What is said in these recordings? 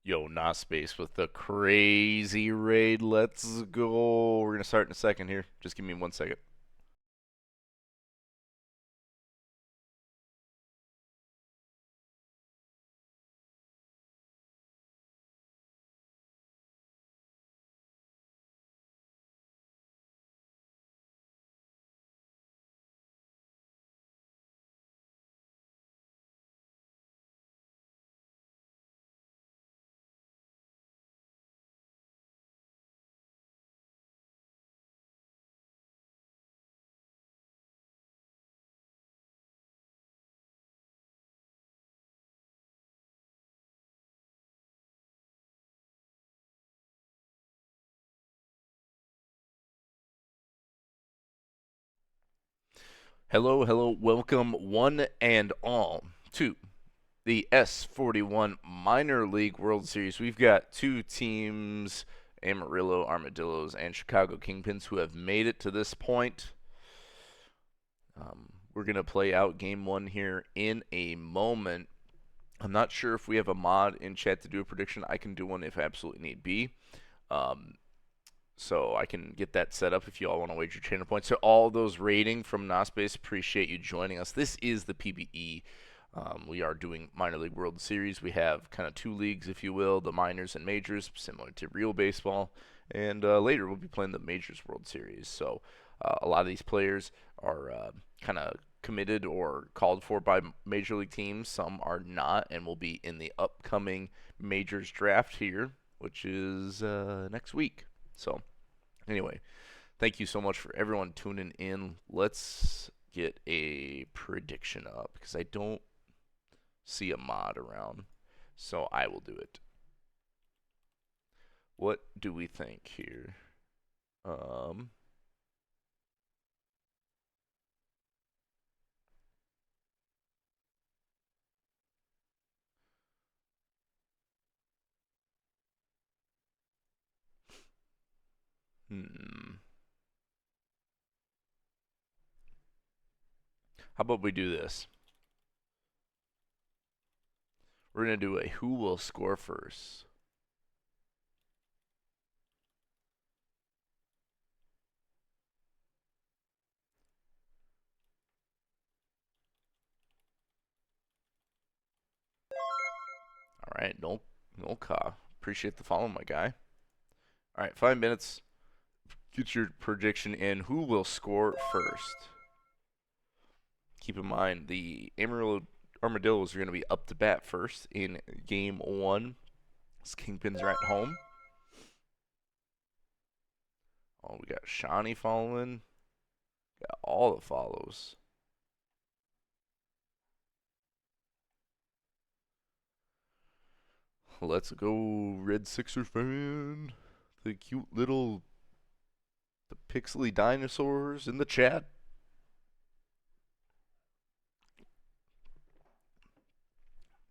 Yo, not space with the crazy raid. Let's go. We're gonna start in a second here. Just give me 1 second. Hello, hello, welcome one and all to the S41 Minor League World Series. We've got two teams, Amarillo Armadillos and Chicago Kingpins, who have made it to this point. We're gonna play out game one here in a moment. I'm not sure if we have a mod in chat to do a prediction. I can do one if absolutely need be. Um, So I can get that set up if you all want to wager trainer points. So all those rating from Nospace, appreciate you joining us. This is the PBE. We are doing Minor League World Series. We have kind of two leagues, if you will, the minors and majors, similar to real baseball. And later we'll be playing the Majors World Series. So a lot of these players are kind of committed or called for by major league teams. Some are not, and will be in the upcoming Majors draft here, which is next week. So anyway, thank you so much for everyone tuning in. Let's get a prediction up because I don't see a mod around. So I will do it. What do we think here? Um, hmm. How about we do this? We're going to do a who will score first. All right, no ka. Appreciate the follow, my guy. All right, 5 minutes. Get your prediction in. Who will score first? Keep in mind the Amarillo Armadillos are going to be up to bat first in game one. This Kingpins are at home. Oh, we got Shawnee following. Got all the follows. Let's go, Red Sixer fan. The cute little the pixely dinosaurs in the chat.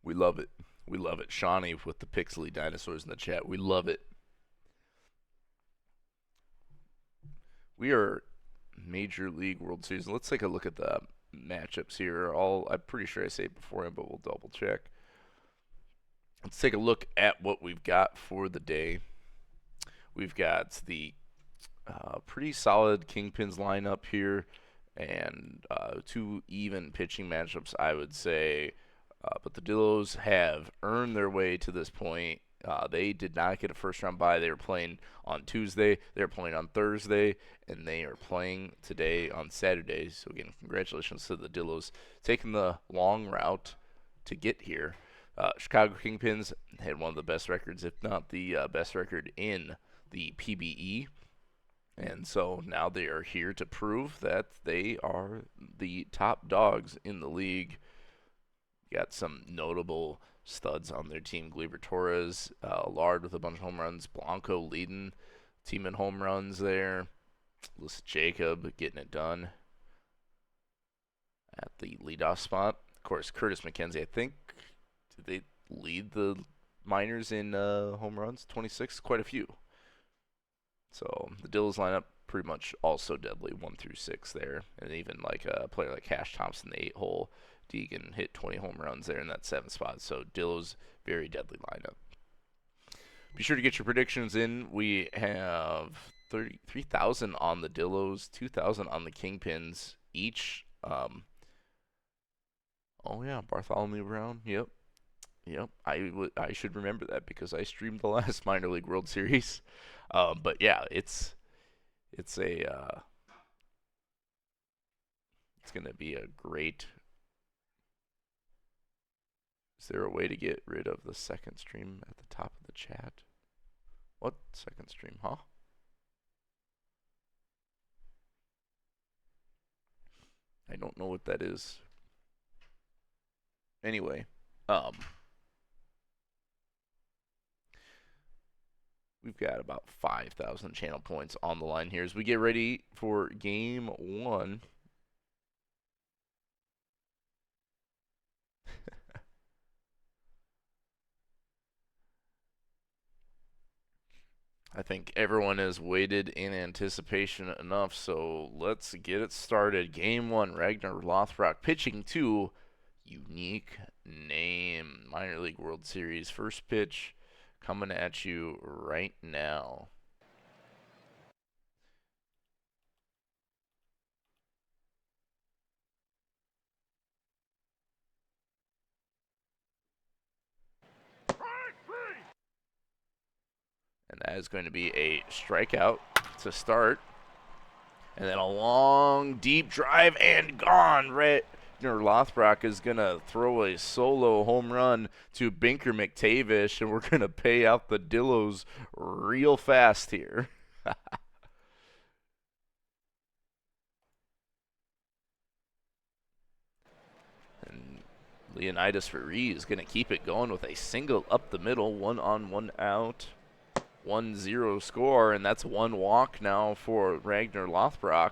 We love it. We love it. Shawnee with the pixely dinosaurs in the chat. We love it. We are Major League World Series. Let's take a look at the matchups here. I'm pretty sure I say it beforehand, but we'll double check. Let's take a look at what we've got for the day. We've got the pretty solid Kingpins lineup here, and two even pitching matchups, I would say. But the Dillos have earned their way to this point. They did not get a first round bye. They were playing on Tuesday, they were playing on Thursday, and they are playing today on Saturday. So, again, congratulations to the Dillos taking the long route to get here. Chicago Kingpins had one of the best records, if not the best record in the PBE. And so now they are here to prove that they are the top dogs in the league. Got some notable studs on their team. Gleyber Torres, Lard with a bunch of home runs. Blanco leading team in home runs there. Alyssa Jacob getting it done at the leadoff spot. Of course, Curtis McKenzie, I think, did they lead the minors in home runs? 26, quite a few. So the Dills lineup pretty much also deadly 1 through 6 there, and even like a player like Cash Thompson, the 8-hole, Deegan hit 20 home runs there in that 7th spot. So Dills very deadly lineup. Be sure to get your predictions in. We have 33,000 on the Dillos, 2,000 on the Kingpins each. Oh yeah, Bartholomew Brown. Yep. Yep, I should remember that because I streamed the last minor league World Series. But yeah, it's gonna be a great. Is there a way to get rid of the second stream at the top of the chat? What second stream, huh? I don't know what that is. Anyway, we've got about 5,000 channel points on the line here as we get ready for game one. I think everyone has waited in anticipation enough, so let's get it started. Game one, Ragnar Lothbrok pitching to Unique Name, Minor League World Series. First pitch coming at you right now. And that is going to be a strikeout to start. And then a long, deep drive and gone. Ragnar Lothbrok is going to throw a solo home run to Binker McTavish, and we're going to pay out the Dillos real fast here. And Leonidas Ruiz is going to keep it going with a single up the middle, 1 on 1 out. 1-0 score, and that's 1 walk now for Ragnar Lothbrok.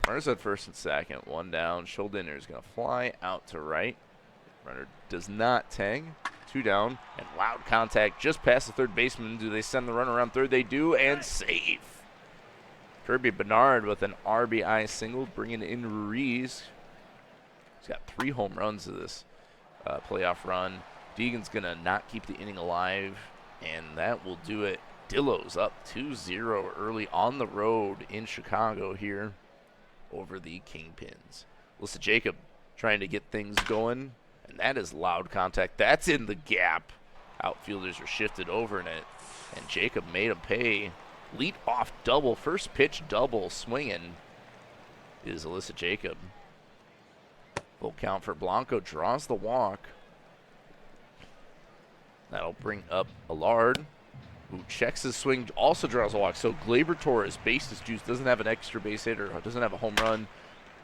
Runners at first and second, 1 down. Schuldiner is going to fly out to right. Runner does not tag. 2 down, and loud contact just past the third baseman. Do they send the runner around third? They do, and safe. Kirby Bernard with an RBI single, bringing in Ruiz. He's got 3 home runs of this playoff run. Deegan's going to not keep the inning alive, and that will do it. Dillos up 2-0 early on the road in Chicago here over the Kingpins. Alyssa Jacob trying to get things going, and that is loud contact. That's in the gap. Outfielders are shifted over in it, and Jacob made a pay. Lead off double, first pitch double swinging is Alyssa Jacob. Full count for Blanco, draws the walk. That'll bring up Allard, who checks his swing, also draws a walk. So Gleyber Torres, bases juice, doesn't have an extra base hit or doesn't have a home run,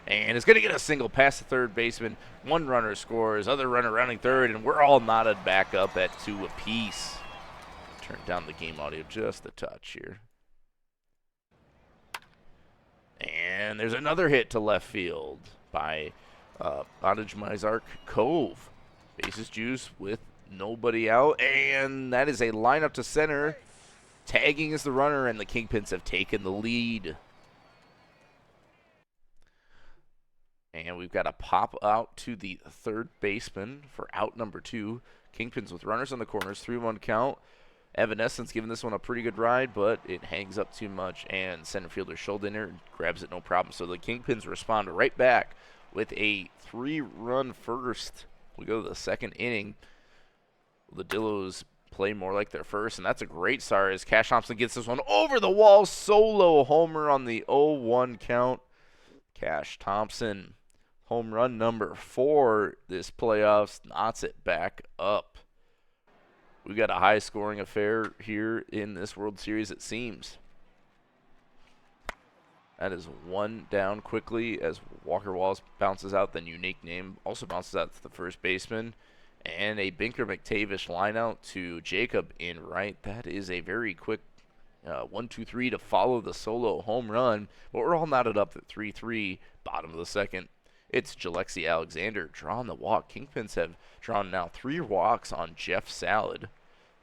and is going to get a single past the third baseman. 1 runner scores, other runner rounding third, and we're all knotted back up at 2 apiece. Turn down the game audio just a touch here. And there's another hit to left field by Adaj Mizark Cove. Bases juice with nobody out, and that is a lineup to center. Tagging is the runner, and the Kingpins have taken the lead. And we've got a pop out to the third baseman for out number 2. Kingpins with runners on the corners, 3-1 count. Evanescence giving this one a pretty good ride, but it hangs up too much, and center fielder Schuldiner grabs it no problem. So the Kingpins respond right back with a 3-run first. We go to the second inning. The Dillos play more like their first, and that's a great start as Cash Thompson gets this one over the wall. Solo homer on the 0-1 count. Cash Thompson, home run number 4 this playoffs, knots it back up. We got a high-scoring affair here in this World Series, it seems. That is 1 down quickly as Walker Wallace bounces out. Then Unique Name also bounces out to the first baseman. And a Binker McTavish line out to Jacob in right. That is a very quick 1-2-3 to follow the solo home run. But we're all knotted up at 3-3, bottom of the second. It's Jalexi Alexander drawing the walk. Kingpins have drawn now 3 walks on Jeff Salad.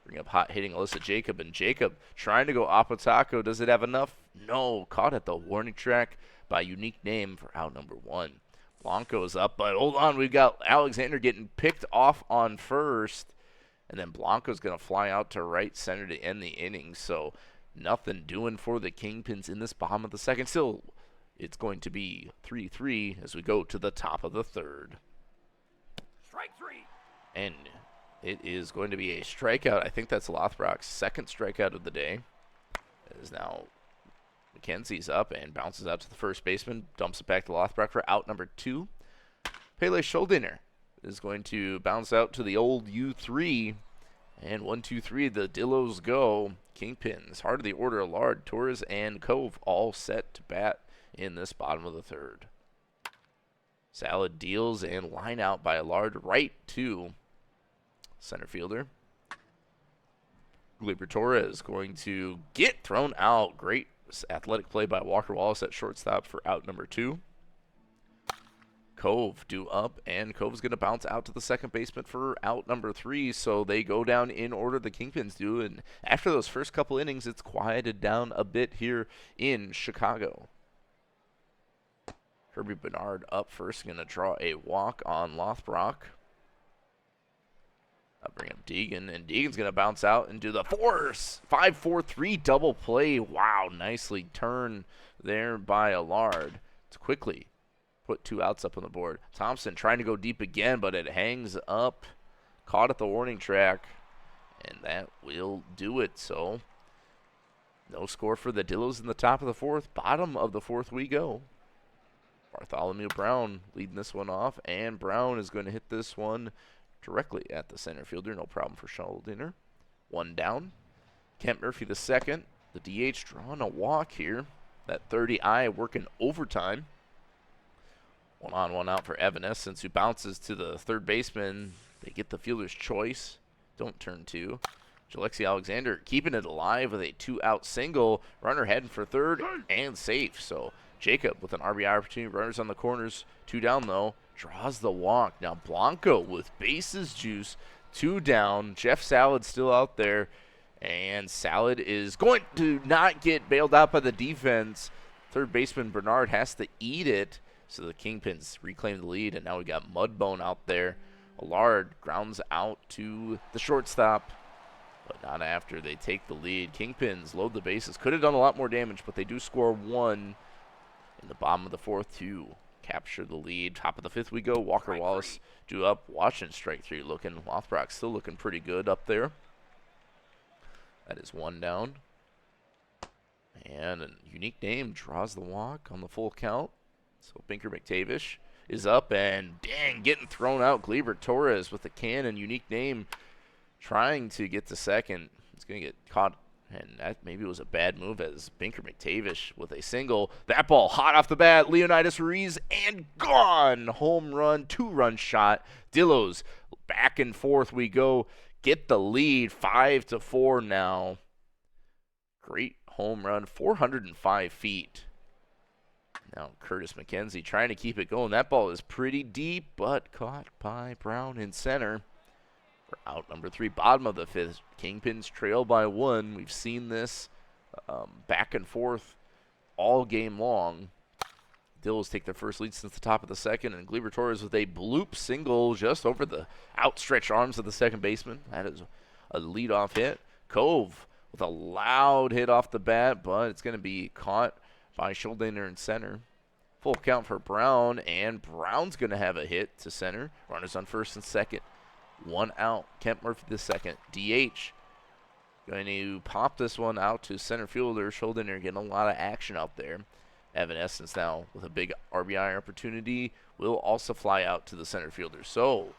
Bring up hot hitting Alyssa Jacob, and Jacob trying to go Apataco. Does it have enough? No. Caught at the warning track by Unique Name for out number 1. Blanco's up, but hold on. We've got Alexander getting picked off on first, And then Blanco's going to fly out to right center to end the inning. So nothing doing for the Kingpins in this bottom of the second. Still, it's going to be 3-3 as we go to the top of the third. Strike three. And it is going to be a strikeout. I think that's Lothbrok's second strikeout of the day. It is now McKenzie's up and bounces out to the first baseman. Dumps it back to Lothbrok for out number 2. Pele Schuldiner is going to bounce out to the old U3. And 1-2-3, the Dillos go. Kingpins, heart of the order, Allard, Torres, and Cove all set to bat in this bottom of the third. Salad deals and line out by Allard right to center fielder. Gleyber Torres going to get thrown out. Great athletic play by Walker Wallace at shortstop for out number 2. Cove due up, and Cove's going to bounce out to the second baseman for out number 3. So they go down in order, the Kingpins do. And after those first couple innings, it's quieted down a bit here in Chicago. Kirby Bernard up first, going to draw a walk on Lothbrok. I'll bring up Deegan, and Deegan's going to bounce out and do the 5-4-3 double play. Wow, nicely turned there by Allard. It's quickly put 2 outs up on the board. Thompson trying to go deep again, but it hangs up. Caught at the warning track, and that will do it. So no score for the Dillos in the top of the 4th. Bottom of the 4th we go. Bartholomew Brown leading this one off, and Brown is going to hit this one directly at the center fielder. No problem for Schuldiner. 1 down. Kent Murphy the second. The DH drawing a walk here. That 30-eye working overtime. 1 on, 1 out for Evanescence, who bounces to the third baseman. They get the fielder's choice. Don't turn 2. Alexi Alexander keeping it alive with a 2-out single. Runner heading for third and safe. So Jacob with an RBI opportunity. Runners on the corners. 2 down, though. Draws the walk. Now Blanco with bases juice. 2 down. Jeff Salad still out there. And Salad is going to not get bailed out by the defense. Third baseman Bernard has to eat it. So the Kingpins reclaim the lead. And now we got Mudbone out there. Allard grounds out to the shortstop. But not after they take the lead. Kingpins load the bases. Could have done a lot more damage, but they do score 1 in the bottom of the 4th to capture the lead. Top of the 5th we go. Walker Wallace due up. Watching strike 3 looking. Lothbrok still looking pretty good up there. That is 1 down. And a unique name draws the walk on the full count. So Binker McTavish is up, and dang, getting thrown out. Gleyber Torres with the cannon, unique name, trying to get to second. He's going to get caught, and that maybe was a bad move as Binker McTavish with a single. That ball hot off the bat. Leonidas Ruiz, and gone. Home run, 2-run shot. Dillos back and forth we go. Get the lead, 5-4 now. Great home run, 405 feet. Now Curtis McKenzie trying to keep it going. That ball is pretty deep, but caught by Brown in center. For out number 3, bottom of the 5th. Kingpins trail by 1. We've seen this back and forth all game long. Dills take their first lead since the top of the 2nd, and Gleyber Torres with a bloop single just over the outstretched arms of the second baseman. That is a leadoff hit. Cove with a loud hit off the bat, but it's going to be caught by Schuldiner in center. Full count for Brown, and Brown's going to have a hit to center. Runners on first and second. 1 out. Kent Murphy the second. DH going to pop this one out to center fielder. Schuldiner getting a lot of action out there. Evanescence now with a big RBI opportunity will also fly out to the center fielder. So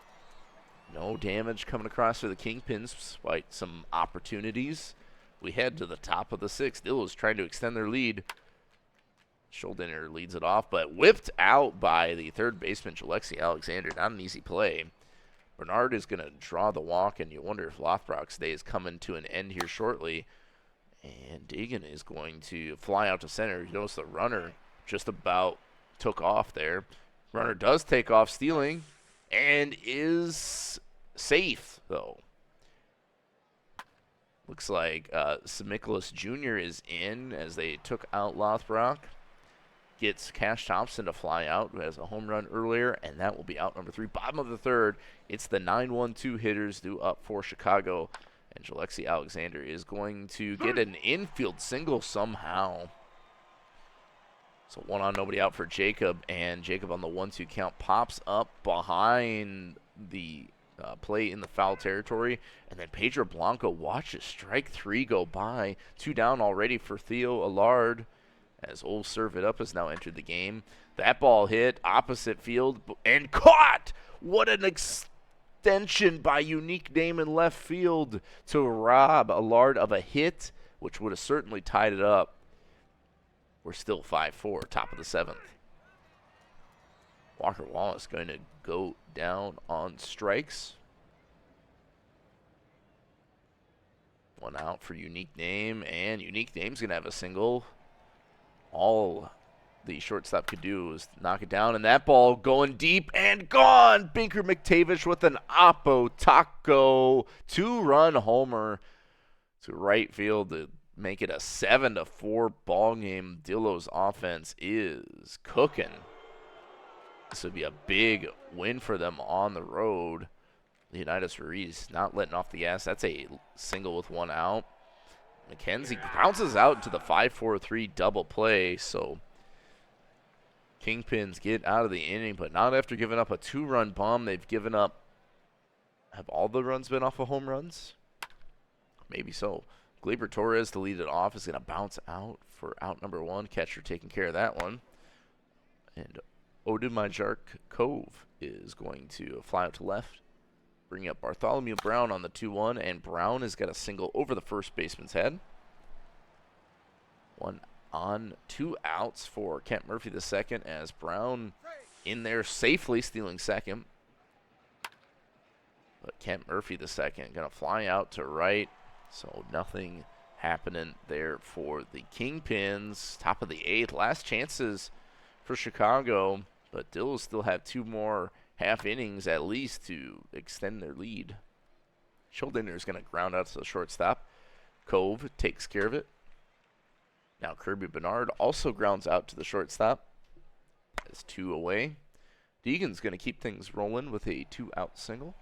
no damage coming across for the Kingpins despite some opportunities. We head to the top of the 6th. Dillos trying to extend their lead. Schuldiner leads it off, but whipped out by the third baseman, Alexi Alexander. Not an easy play. Bernard is going to draw the walk, and you wonder if Lothbrok's day is coming to an end here shortly. And Deegan is going to fly out to center. You notice the runner just about took off there. Runner does take off, stealing, and is safe, though. Looks like Semikolas Jr. is in as they took out Lothbrok. gets Cash Thompson to fly out, who has a home run earlier, and that will be out number 3. Bottom of the third, it's the 9-1-2 hitters due up for Chicago, and Alexi Alexander is going to get an infield single somehow. So 1 on, nobody out for Jacob, and Jacob on the 1-2 count pops up behind the play in the foul territory, and then Pedro Blanco watches strike 3 go by. 2 down already for Theo Allard, as Old Serve It Up has now entered the game. That ball hit opposite field and caught. What an extension by Unique Name in left field to rob Allard of a hit, which would have certainly tied it up. We're still 5-4, top of the 7th. Walker Wallace going to go down on strikes. 1 out for Unique Name, and Unique Name's going to have a single. All the shortstop could do was knock it down, and that ball going deep and gone. Binker McTavish with an Oppo Taco 2-run homer to right field to make it a 7-4 ball game. Dillo's offense is cooking. This would be a big win for them on the road. Leonidas Ruiz not letting off the gas. That's a single with 1 out. McKenzie bounces out into the 5-4-3 double play. So Kingpins get out of the inning, but not after giving up a 2-run bomb. They've given up. Have all the runs been off of home runs? Maybe so. Gleyber Torres to lead it off is going to bounce out for out number 1. Catcher taking care of that one. And Odumajark Cove is going to fly out to left. Bring up Bartholomew Brown on the 2-1, and Brown has got a single over the first baseman's head. 1 on, 2 outs for Kent Murphy the second, as Brown in there safely stealing second. But Kent Murphy the second going to fly out to right. So nothing happening there for the Kingpins. Top of the 8th. Last chances for Chicago. But Dills still have 2 more half innings at least to extend their lead. Schuldiner is going to ground out to the shortstop. Cove takes care of it. Now Kirby Bernard also grounds out to the shortstop. That's 2 away. Deegan's going to keep things rolling with a 2-out single.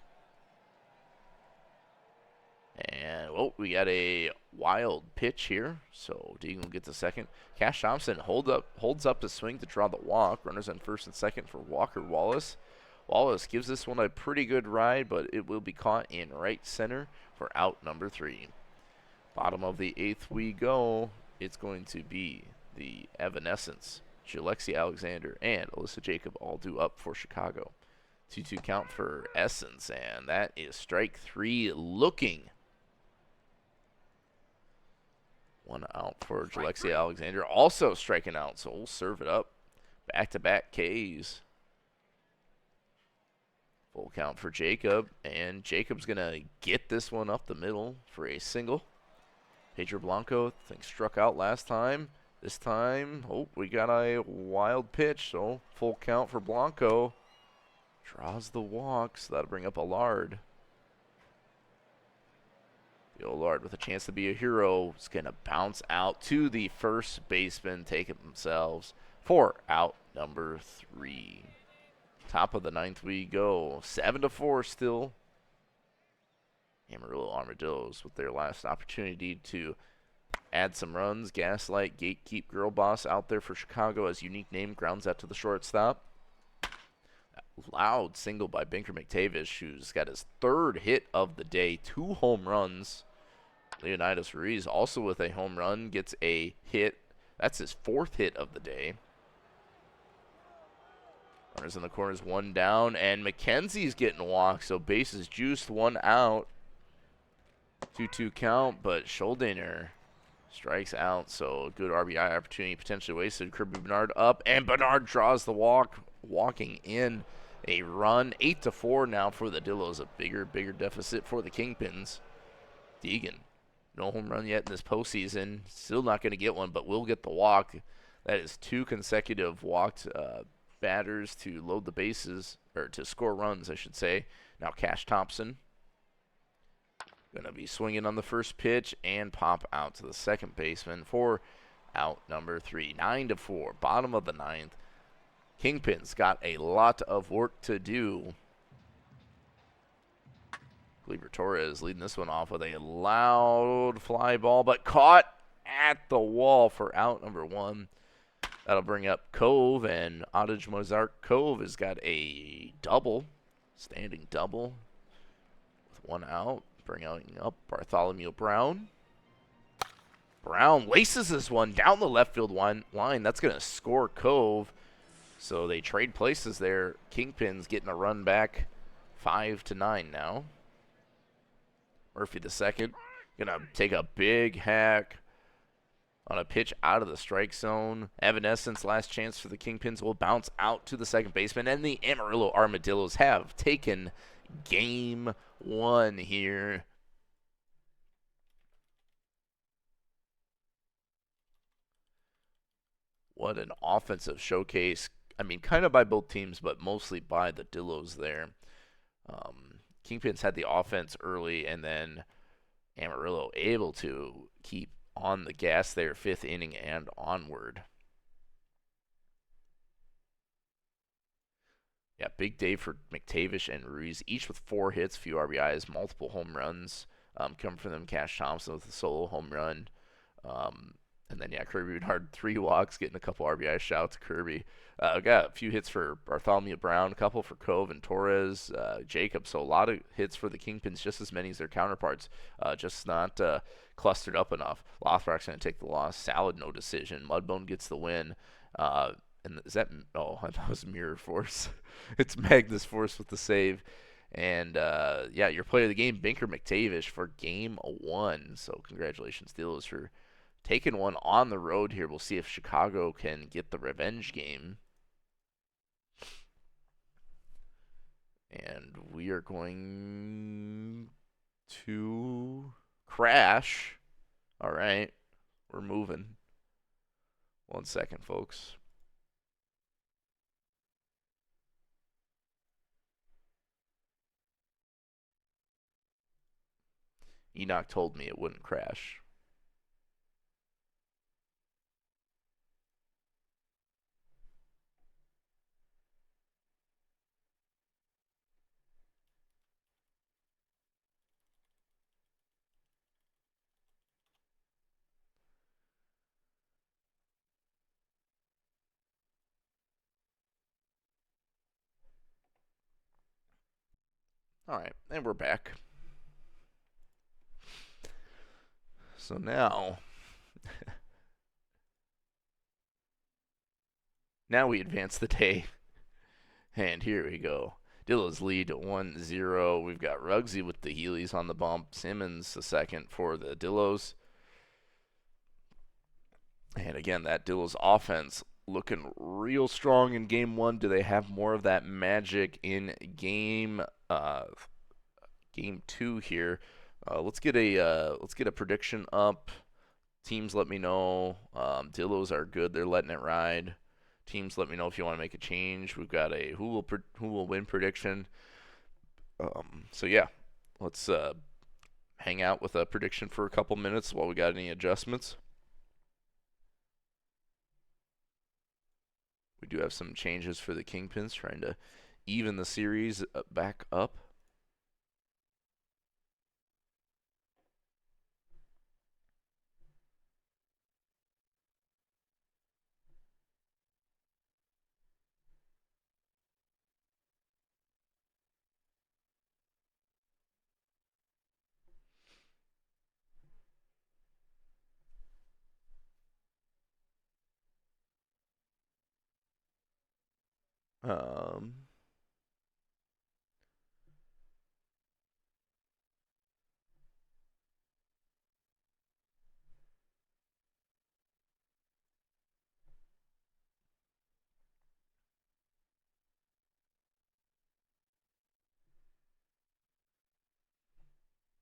And, well, we got a wild pitch here, so Deegan will get the second. Cash Thompson holds up the swing to draw the walk. Runners on first and second for Walker Wallace. Wallace gives this one a pretty good ride, but it will be caught in right center for out number 3. Bottom of the 8th we go. It's going to be the Evanescence, Alexi Alexander, and Alyssa Jacob all due up for Chicago. 2-2 count for Essence, and that is strike 3 looking. 1 out for Alexi Alexander, also striking out, so we'll serve it up. Back-to-back Ks. Full count for Jacob, and Jacob's going to get this one up the middle for a single. Pedro Blanco, I think, struck out last time. This time, oh, we got a wild pitch, so full count for Blanco. Draws the walk, so that'll bring up Allard. The Allard with a chance to be a hero is going to bounce out to the first baseman, take it themselves for out number 3. Top of the 9th we go. 7-4 still. Amarillo Armadillos with their last opportunity to add some runs. Gaslight, Gatekeep, Girl Boss out there for Chicago as Unique Name grounds out to the shortstop. Loud single by Binker McTavish, who's got his 3rd hit of the day, 2 home runs. Leonidas Ruiz also with a home run, gets a hit. That's his 4th hit of the day. Runners in the corners, 1 down, and McKenzie's getting walked, so bases juiced, 1 out. 2-2 count, but Schuldiner strikes out, so good RBI opportunity potentially wasted. Kirby Bernard up, and Bernard draws the walk, walking in a run. 8-4 now for the Dillos, a bigger deficit for the Kingpins. Deegan, no home run yet in this postseason. Still not going to get one, but will get the walk. That is 2 consecutive walked batters to load the bases, or to score runs, I should say. Now Cash Thompson going to be swinging on the first pitch and pop out to the second baseman for out number 3. 9-4, bottom of the ninth. Kingpins got a lot of work to do. Gleyber Torres leading this one off with a loud fly ball, but caught at the wall for out number 1. That'll bring up Cove, and Adij Mozart Cove has got a double, standing double, with 1 out. Bringing up Bartholomew Brown. Brown laces this one down the left field line. That's going to score Cove. So they trade places there. Kingpins getting a run back, 5-9 now. Murphy the second, gonna take a big hack on a pitch out of the strike zone. Evanescence, last chance for the Kingpins, will bounce out to the second baseman, and the Amarillo Armadillos have taken game 1 here. What an offensive showcase. I mean, kind of by both teams, but mostly by the Dillos there. Kingpins had the offense early, and then Amarillo able to keep on the gas there, 5th inning and onward. Yeah, big day for McTavish and Ruiz, each with 4 hits, few RBIs, multiple home runs come from them. Cash Thompson with a solo home run. And then, yeah, Kirby Bernard, 3 walks, getting a couple RBI. Shout out to Kirby. Got a few hits for Bartholomew Brown, a couple for Cove and Torres, Jacob. So a lot of hits for the Kingpins, just as many as their counterparts, just not clustered up enough. Lothbrok's going to take the loss. Salad, no decision. Mudbone gets the win. And is that, oh, I thought it was Mirror Force. It's Magnus Force with the save. And, yeah, your player of the game, Binker McTavish, for game 1. So congratulations, Steelers, for taking one on the road here. We'll see if Chicago can get the revenge game. And we are going to crash. All right. We're moving. 1 second, folks. Enoch told me it wouldn't crash. All right, and we're back. So now we advance the day. And here we go. Dillos lead 1-0. We've got Ruggsy with the Heelys on the bump. Simmons the second for the Dillos. And again, that Dillos offense looking real strong in game 1. Do they have more of that magic in game 2 here? Let's get a prediction up. Teams, let me know. Dillos are good. They're letting it ride. Teams, let me know if you want to make a change. We've got a who will win prediction. So yeah, let's hang out with a prediction for a couple minutes while we got any adjustments. We do have some changes for the Kingpins, trying to even the series back up. Um,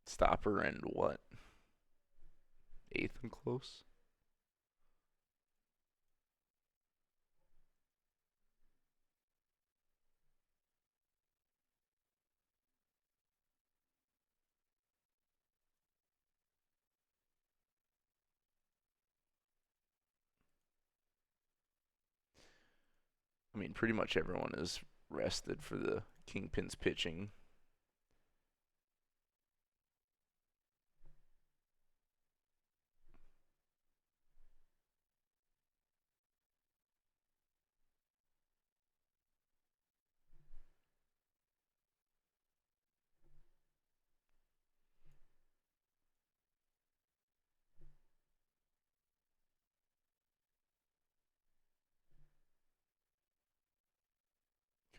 Stopper and what? 8th and close? mean, pretty much everyone is rested for the Kingpin's pitching.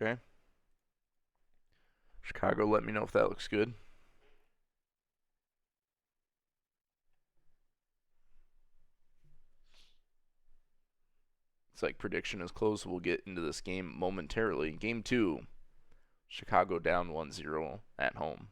Okay. Chicago, let me know if that looks good. It's like prediction is close. We'll get into this game momentarily. Game 2, Chicago down 1-0 at home.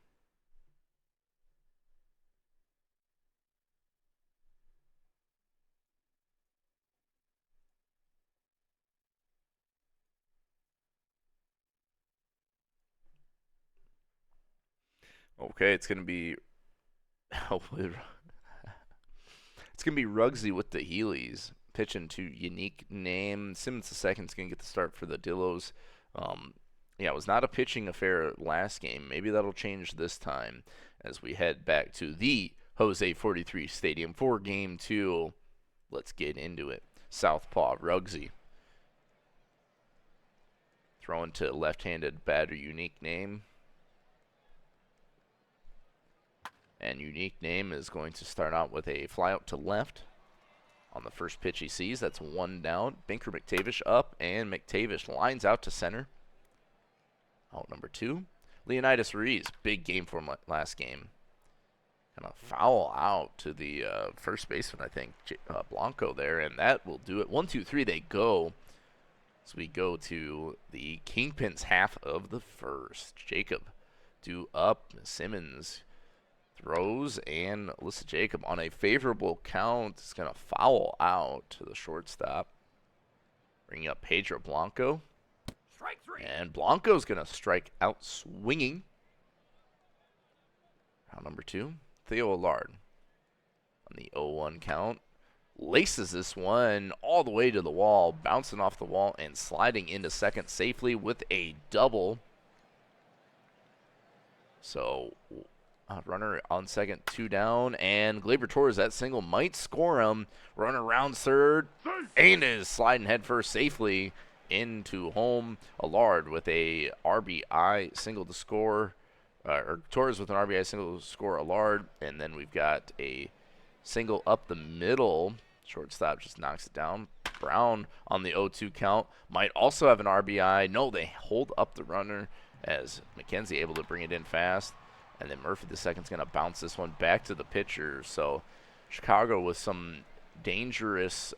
Okay, it's gonna be hopefully it's gonna be Ruggsy with the Heelys pitching to unique name. Simmons the second's gonna get the start for the Dillos. Yeah, it was not a pitching affair last game. Maybe that'll change this time as we head back to the Jose 43 Stadium for Game 2. Let's get into it. Southpaw Ruggsy throwing to left-handed batter, unique name. And unique name is going to start out with a fly out to left on the first pitch he sees. That's one down. Binker McTavish up, and McTavish lines out to center. Out number 2. Leonidas Ruiz, big game for him last game. Kind of foul out to the first baseman, I think, Blanco there, and that will do it. 1, 2, 3, they go. So we go to the Kingpin's half of the first. Jacob due up. Simmons throws, and Alyssa Jacob on a favorable count is going to foul out to the shortstop. Bringing up Pedro Blanco. Strike 3. And Blanco's going to strike out swinging. Round number 2, Theo Allard on the 0-1 count. Laces this one all the way to the wall, bouncing off the wall and sliding into second safely with a double. So, runner on second, 2 down, and Gleyber Torres, that single might score him. Runner around third, and is sliding headfirst safely into home. Allard with a RBI single to score, or Torres with an RBI single to score Allard, and then we've got a single up the middle. Shortstop just knocks it down. Brown on the 0-2 count might also have an RBI. No, they hold up the runner as McKenzie able to bring it in fast. And then Murphy the second's going to bounce this one back to the pitcher. So Chicago with some dangerous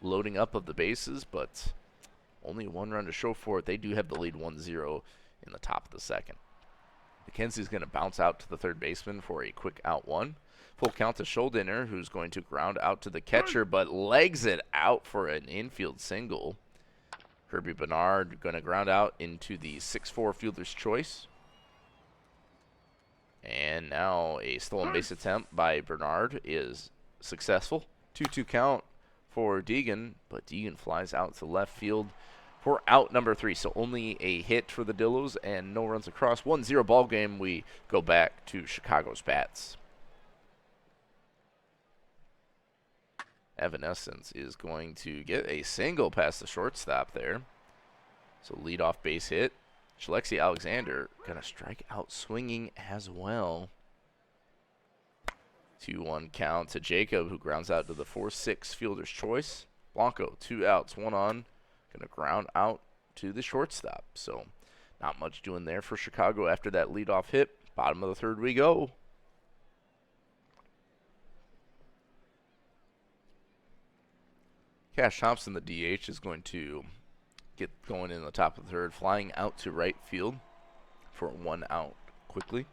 loading up of the bases, but only 1 run to show for it. They do have the lead 1-0 in the top of the second. McKenzie's going to bounce out to the third baseman for a quick out 1. Full count to Schuldiner, who's going to ground out to the catcher, but legs it out for an infield single. Kirby Bernard going to ground out into the 6-4 fielder's choice. And now a stolen base attempt by Bernard is successful. 2-2 count for Deegan, but Deegan flies out to left field for out number 3. So only a hit for the Dillos and no runs across. 1-0 ball game. We go back to Chicago's bats. Evanescence is going to get a single past the shortstop there. So leadoff base hit. Shalexi Alexander going to strike out swinging as well. 2-1 count to Jacob, who grounds out to the 4-6 fielder's choice. Blanco, 2 outs, 1 on. Going to ground out to the shortstop. So not much doing there for Chicago after that leadoff hit. Bottom of the third we go. Cash Thompson, the DH, is going to get going in the top of the third, flying out to right field for 1 out quickly.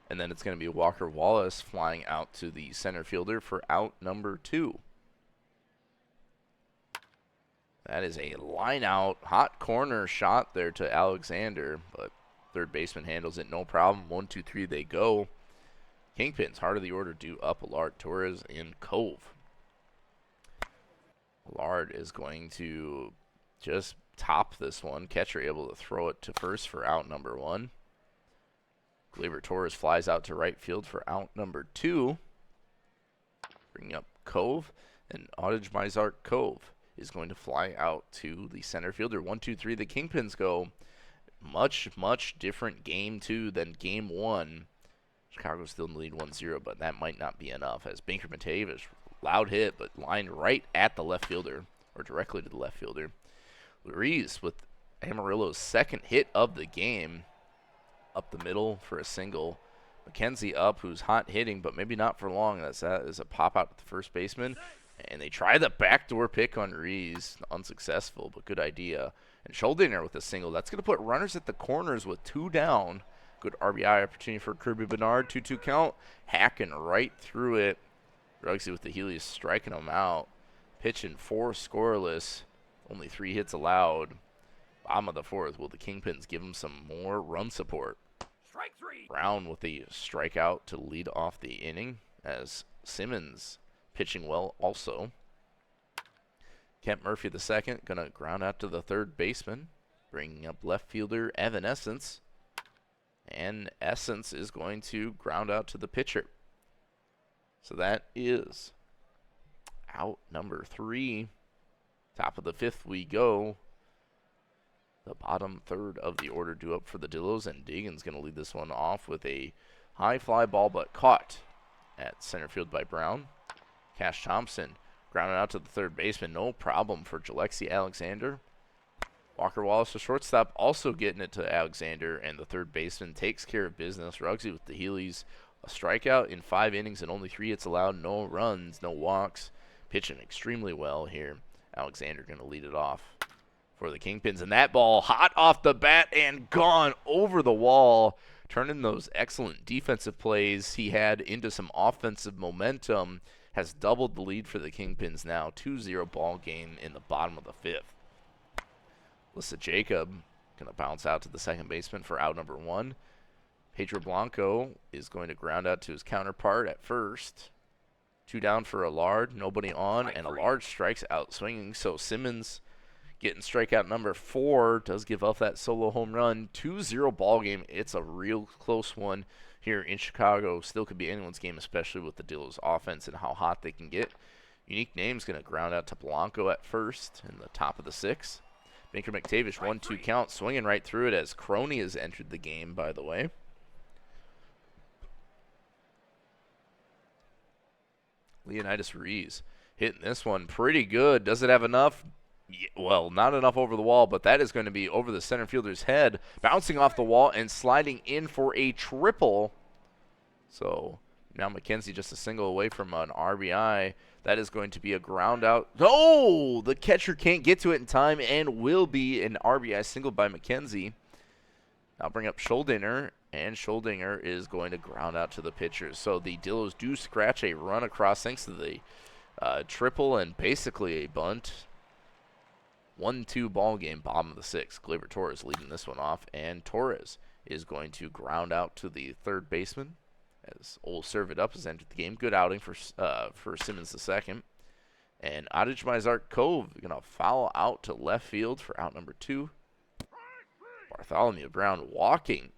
And then it's going to be Walker Wallace flying out to the center fielder for out number 2. That is a line out, hot corner shot there to Alexander, but third baseman handles it no problem. 1, 2, 3, they go. Kingpins, heart of the order, due up Allard, Torres, and Cove. Allard is going to just top this one. Catcher able to throw it to first for out number 1. Gleyber Torres flies out to right field for out number 2. Bringing up Cove, and Audige Mizart Cove is going to fly out to the center fielder. 1, 2, 3. The Kingpins go. Much, much different game 2 than game 1. Chicago still in the lead 1-0, but that might not be enough as Banker Matavish, loud hit, but lined right at the left fielder, or directly to the left fielder. Ruiz with Amarillo's second hit of the game, up the middle for a single. McKenzie up, who's hot hitting, but maybe not for long. That is a pop out to the first baseman. And they try the backdoor pick on Ruiz. Unsuccessful, but good idea. And Scholdinger with a single. That's going to put runners at the corners with 2 down. Good RBI opportunity for Kirby Bernard. 2-2 count. Hacking right through it. Ruggsy with the Helios striking him out. Pitching 4 scoreless. Only 3 hits allowed. Bottom of the 4th. Will the Kingpins give him some more run support? Strike 3. Brown with a strikeout to lead off the inning as Simmons pitching well also. Kent Murphy II going to ground out to the third baseman, bringing up left fielder Evan Essence. And Essence is going to ground out to the pitcher. So that is out number 3. Top of the 5th we go. The bottom third of the order due up for the Dillos, and Deegan's going to lead this one off with a high fly ball, but caught at center field by Brown. Cash Thompson grounded out to the third baseman. No problem for Jalexi Alexander. Walker Wallace, the shortstop, also getting it to Alexander, and the third baseman takes care of business. Ruggsy with the Heelys. A strikeout in 5 innings and only 3 hits allowed. No runs, no walks. Pitching extremely well here. Alexander going to lead it off for the Kingpins. And that ball hot off the bat and gone over the wall. Turning those excellent defensive plays he had into some offensive momentum. Has doubled the lead for the Kingpins now. 2-0 ball game in the bottom of the 5th. Lissa Jacob going to bounce out to the second baseman for out number 1. Pedro Blanco is going to ground out to his counterpart at first. 2 down for Allard, nobody on, and Allard strikes out swinging. So Simmons getting strikeout number 4 does give up that solo home run. 2-0 ball game. It's a real close one here in Chicago. Still could be anyone's game, especially with the Dillos offense and how hot they can get. Unique Name's going to ground out to Blanco at first in the top of the 6th. Banker McTavish, 1-2 count, swinging right through it as Crony has entered the game, by the way. Leonidas Ruiz hitting this one pretty good. Does it have enough? Well, not enough over the wall, but that is going to be over the center fielder's head, bouncing off the wall and sliding in for a triple. So now McKenzie just a single away from an RBI. That is going to be a ground out. Oh, the catcher can't get to it in time and will be an RBI single by McKenzie. I'll bring up Scholdinger, and Scholdinger is going to ground out to the pitcher. So the Dillos do scratch a run across thanks to the triple and basically a bunt. 1-2 ball game, bottom of the 6th. Gleyber Torres leading this one off, and Torres is going to ground out to the third baseman as Old Serve It Up has entered the game. Good outing for Simmons II. And Audige Mizart Cove going to foul out to left field for out number 2. Bartholomew Brown watching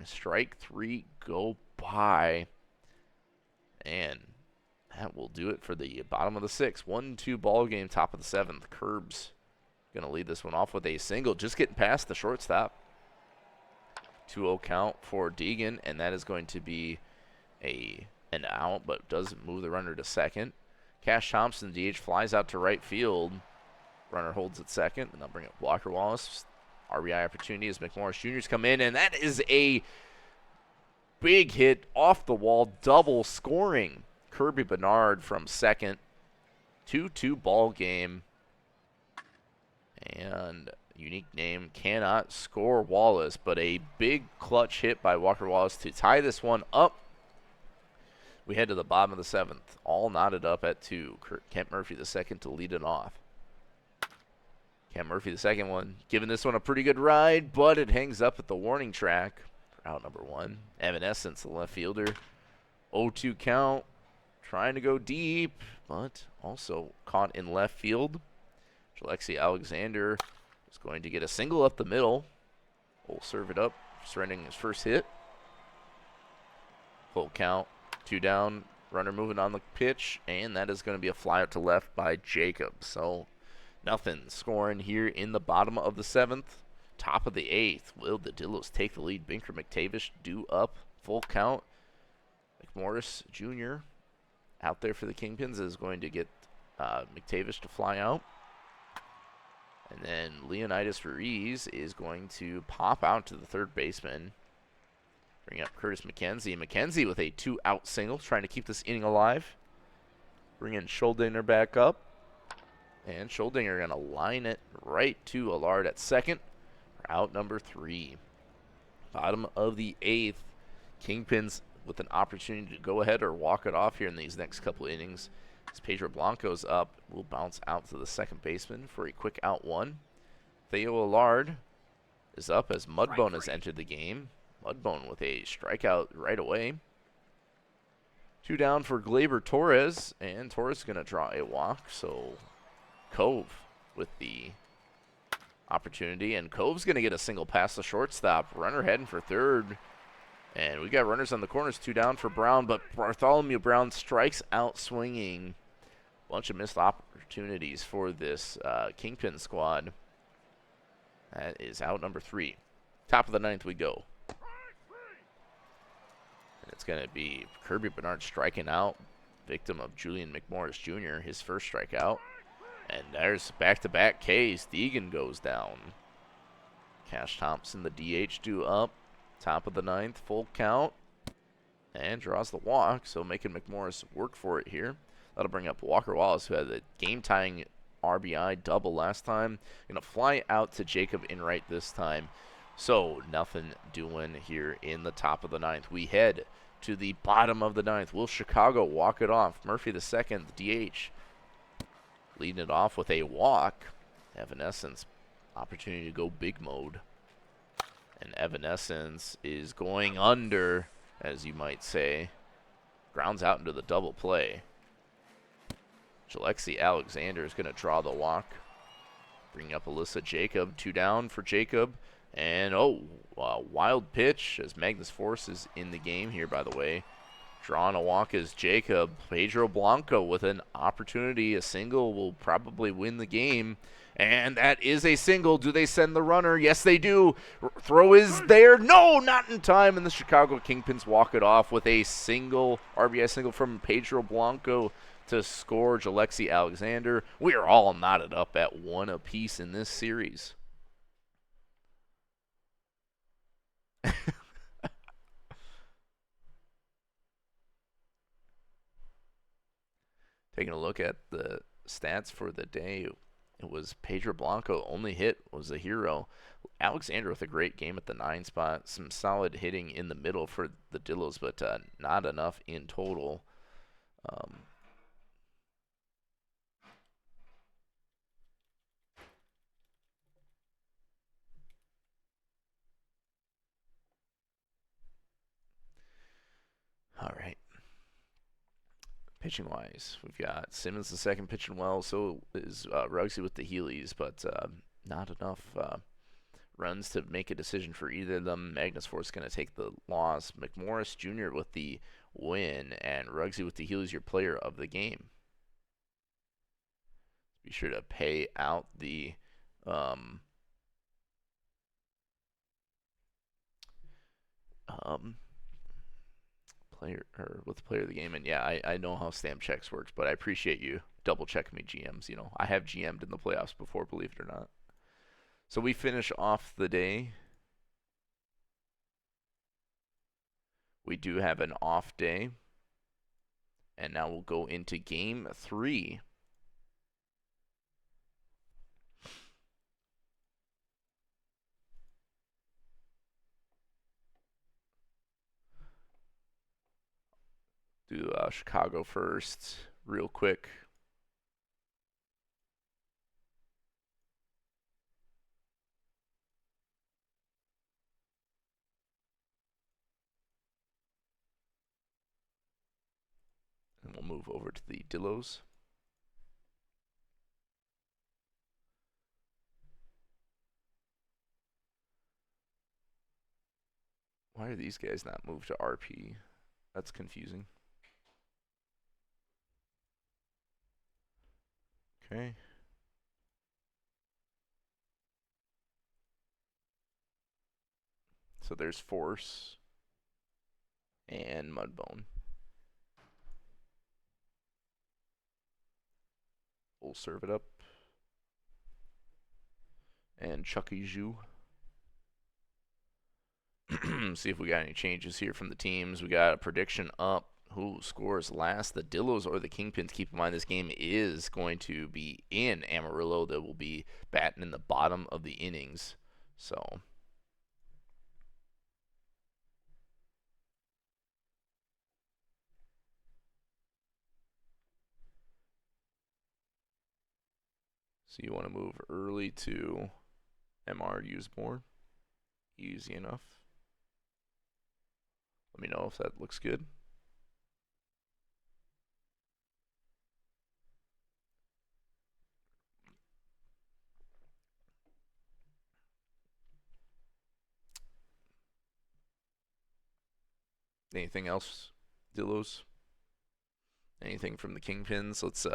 strike 3 go by. And that will do it for the bottom of the 6th. 1-2 ball game, top of the 7th. Curbs going to lead this one off with a single, just getting past the shortstop. 2-0 count for Deegan, and that is going to be an out, but doesn't move the runner to second. Cash Thompson, DH, flies out to right field. Runner holds at second, and they'll bring up Walker Wallace. RBI opportunity as McMorris Jr.'s come in, and that is a big hit off the wall, double scoring. Kirby Bernard from second. 2-2 ball game. And Unique Name cannot score Wallace, but a big clutch hit by Walker Wallace to tie this one up. We head to the bottom of the 7th, all knotted up at 2. Kent Murphy II to lead it off. Kent Murphy II giving this one a pretty good ride, but it hangs up at the warning track for out number 1. Evanescence, the left fielder. 0-2 count, trying to go deep, but also caught in left field. Alexi Alexander is going to get a single up the middle. Will serve it up, surrendering his first hit. Full count, 2 down, runner moving on the pitch, and that is going to be a fly out to left by Jacob. So nothing scoring here in the bottom of the 7th. Top of the 8th. Will the Dillos take the lead? Binker McTavish due up. Full count. McMorris Jr. out there for the Kingpins is going to get McTavish to fly out. And then Leonidas Ruiz is going to pop out to the third baseman. Bring up Curtis McKenzie. McKenzie with a 2-out single, trying to keep this inning alive. Bring in Scholdinger back up. And Scholdinger going to line it right to Allard at second. Out number 3. Bottom of the 8th. Kingpins with an opportunity to go ahead or walk it off here in these next couple innings. As Pedro Blanco's up, will bounce out to the second baseman for a quick out 1. Theo Allard is up as Mudbone has entered the game. Mudbone with a strikeout right away. 2 down for Glaber Torres, and Torres is going to draw a walk. So Cove with the opportunity, and Cove's going to get a single past the shortstop. Runner heading for third. And we got runners on the corners, 2 down for Brown, but Bartholomew Brown strikes out swinging. Bunch of missed opportunities for this Kingpin squad. That is out number 3. Top of the 9th we go. And it's going to be Kirby Bernard striking out, victim of Julian McMorris Jr., his first strikeout. And there's back-to-back Ks. Deegan goes down. Cash Thompson, the DH, due up. Top of the 9th, full count, and draws the walk, so making McMorris work for it here. That'll bring up Walker Wallace, who had the game-tying RBI double last time. Going to fly out to Jacob Enright this time. So nothing doing here in the top of the 9th. We head to the bottom of the 9th. Will Chicago walk it off? Murphy the second, the DH, leading it off with a walk. Evanescence, opportunity to go big mode. And Evanescence is going under, as you might say. Grounds out into the double play. Alexi Alexander is going to draw the walk. Bring up Alyssa Jacob. 2 down for Jacob. And, wild pitch as Magnus Force is in the game here, by the way. Drawing a walk is Jacob. Pedro Blanco with an opportunity. A single will probably win the game. And that is a single. Do they send the runner? Yes, they do. Throw is there. No, not in time. And the Chicago Kingpins walk it off with a single, RBI single from Pedro Blanco to score Alexi Alexander. We are all knotted up at 1 apiece in this series. Taking a look at the stats for the day, it was Pedro Blanco. Only hit was a hero. Alexander with a great game at the 9 spot. Some solid hitting in the middle for the Dillos, but not enough in total. All right. Pitching wise, we've got Simmons the second pitching well, so is Ruggsy with the Heelys, but not enough runs to make a decision for either of them. Magnus Force going to take the loss. McMorris Jr. with the win, and Ruggsy with the Heelys, your player of the game. Be sure to pay out the player or with the player of the game. And yeah, I know how stamp checks works, but I appreciate you double checking me, GMs. You know, I have GM'd in the playoffs before, believe it or not. So we finish off the day. We do have an off day. And now we'll go into game 3. Do Chicago first, real quick. And we'll move over to the Dillos. Why are these guys not moved to RP? That's confusing. Okay. So there's Force and Mudbone. We'll serve it up. And Chucky Zhu. See if we got any changes here from the teams. We got a prediction up. Who scores last? The Dillos or the Kingpins? Keep in mind this game is going to be in Amarillo. That will be batting in the bottom of the innings. So you want to move early to MR Usmore. Easy enough. Let me know if that looks good. Anything else, Dillos? Anything from the Kingpins? Let's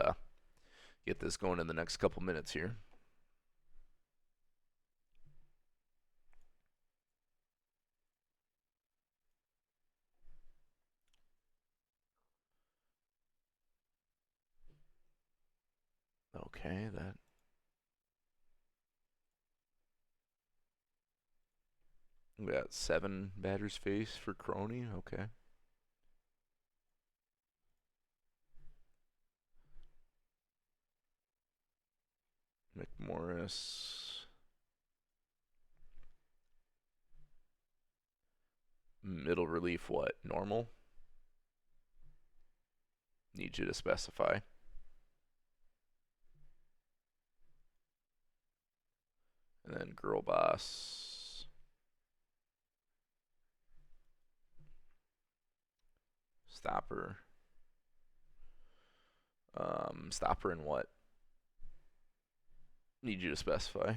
get this going in the next couple minutes here. Okay, that. We got 7 batters face for Crony. Okay. McMorris. Middle relief, what? Normal? Need you to specify. And then Girl Boss. Stopper. Stopper and what? Need you to specify.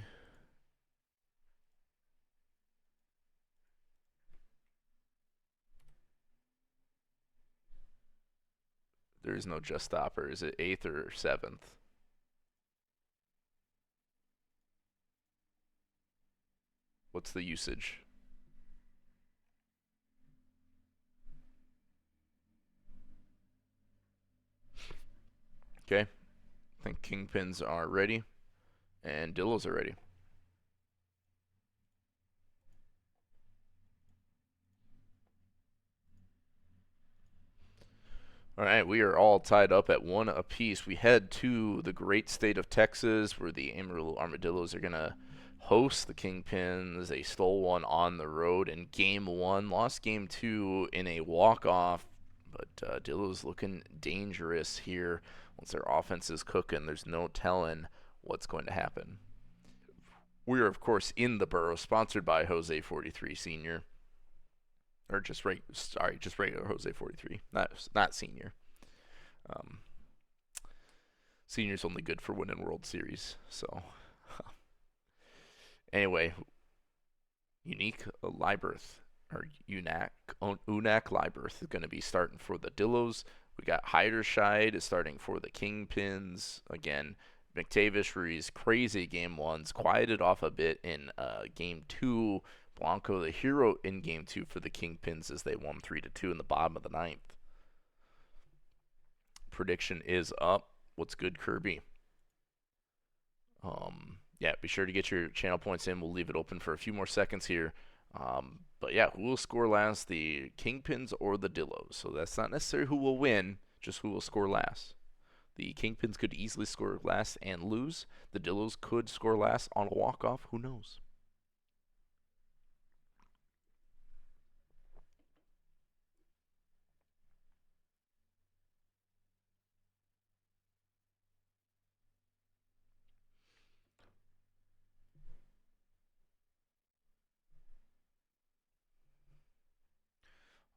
There is no just stopper. Is it 8th or 7th? What's the usage? Okay. I think Kingpins are ready. And Dillos are ready. All right, we are all tied up at 1 apiece. We head to the great state of Texas, where the Amarillo Armadillos are going to host the Kingpins. They stole one on the road in Game 1, lost Game 2 in a walk-off, but Dillos looking dangerous here. Once their offense is cooking, there's no telling what's going to happen. We are, of course, in the borough, sponsored by Jose 43 Senior. Or just regular Jose 43, not senior. Senior's only good for winning World Series. So, anyway, Unique Liebirth or Unac Liebirth is going to be starting for the Dillos. We got Heiderscheid is starting for the Kingpins. Again, McTavish, Ruiz, crazy Game 1s, quieted off a bit in Game 2. Blanco, the hero in Game 2 for the Kingpins as they won 3-2 in the bottom of the 9th. Prediction is up. What's good, Kirby? Yeah, be sure to get your channel points in. We'll leave it open for a few more seconds here. But yeah, who will score last, the Kingpins or the Dillos? So that's not necessarily who will win, just who will score last. The Kingpins could easily score last and lose. The Dillos could score last on a walk-off. Who knows?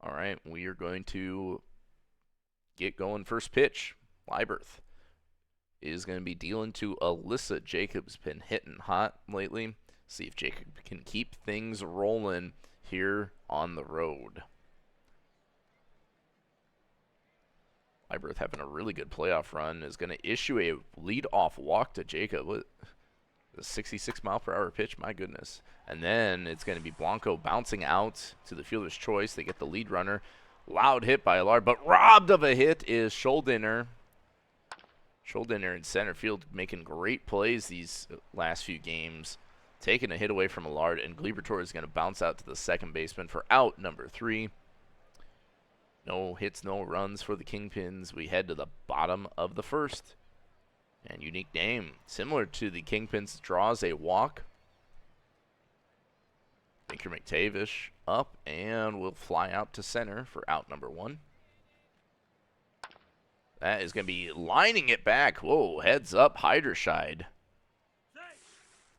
All right, we are going to get going. First pitch, Liebirth is going to be dealing to Alyssa. Jacob's been hitting hot lately. See if Jacob can keep things rolling here on the road. Libirth having a really good playoff run is going to issue a lead-off walk to Jacob. What, a 66-mile-per-hour pitch, my goodness. And then it's going to be Blanco bouncing out to the fielder's choice. They get the lead runner. Loud hit by Allard, but robbed of a hit is Schuldiner. Schuldiner in center field making great plays these last few games. Taking a hit away from Allard, and Glieber is going to bounce out to the second baseman for out number 3. No hits, no runs for the Kingpins. We head to the bottom of the first. And Unique Name, similar to the Kingpins, draws a walk. Binker McTavish up and will fly out to center for out number 1. That is going to be lining it back. Whoa, heads up, Heiderscheid.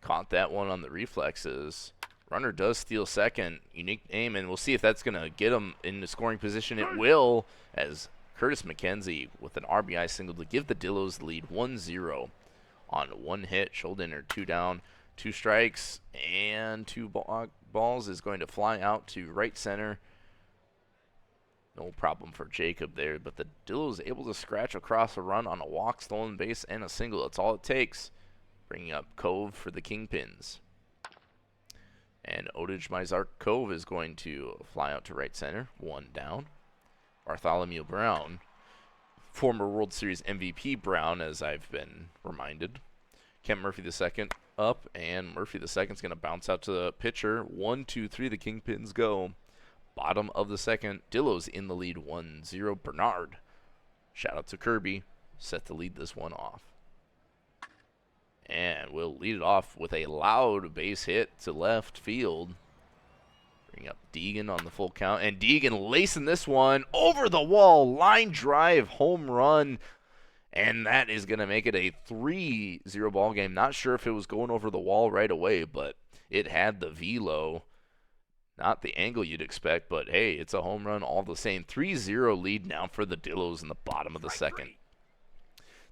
Caught that one on the reflexes. Runner does steal second. Unique Name, and we'll see if that's going to get him in the scoring position. It will, as Curtis McKenzie with an RBI single to give the Dillos the lead 1-0 on 1 hit. Schuldiner 2 down, 2 strikes, and 2 balls is going to fly out to right center. No problem for Jacob there, but the Dillos able to scratch across a run on a walk, stolen base, and a single. That's all it takes. Bringing up Cove for the Kingpins. And Odage Mizark Cove is going to fly out to right center. 1 down. Bartholomew Brown, former World Series MVP Brown, as I've been reminded. Kent Murphy II up, and Murphy II is going to bounce out to the pitcher. 1, 2, 3, the Kingpins go. Bottom of the second, Dillos in the lead 1-0. Bernard, shout out to Kirby, set to lead this one off. And we'll lead it off with a loud base hit to left field. Bring up Deegan on the full count. And Deegan lacing this one over the wall. Line drive, home run. And that is going to make it a 3-0 ball game. Not sure if it was going over the wall right away, but it had the velo. Not the angle you'd expect, but hey, it's a home run all the same. 3-0 lead now for the Dillos in the bottom of the second.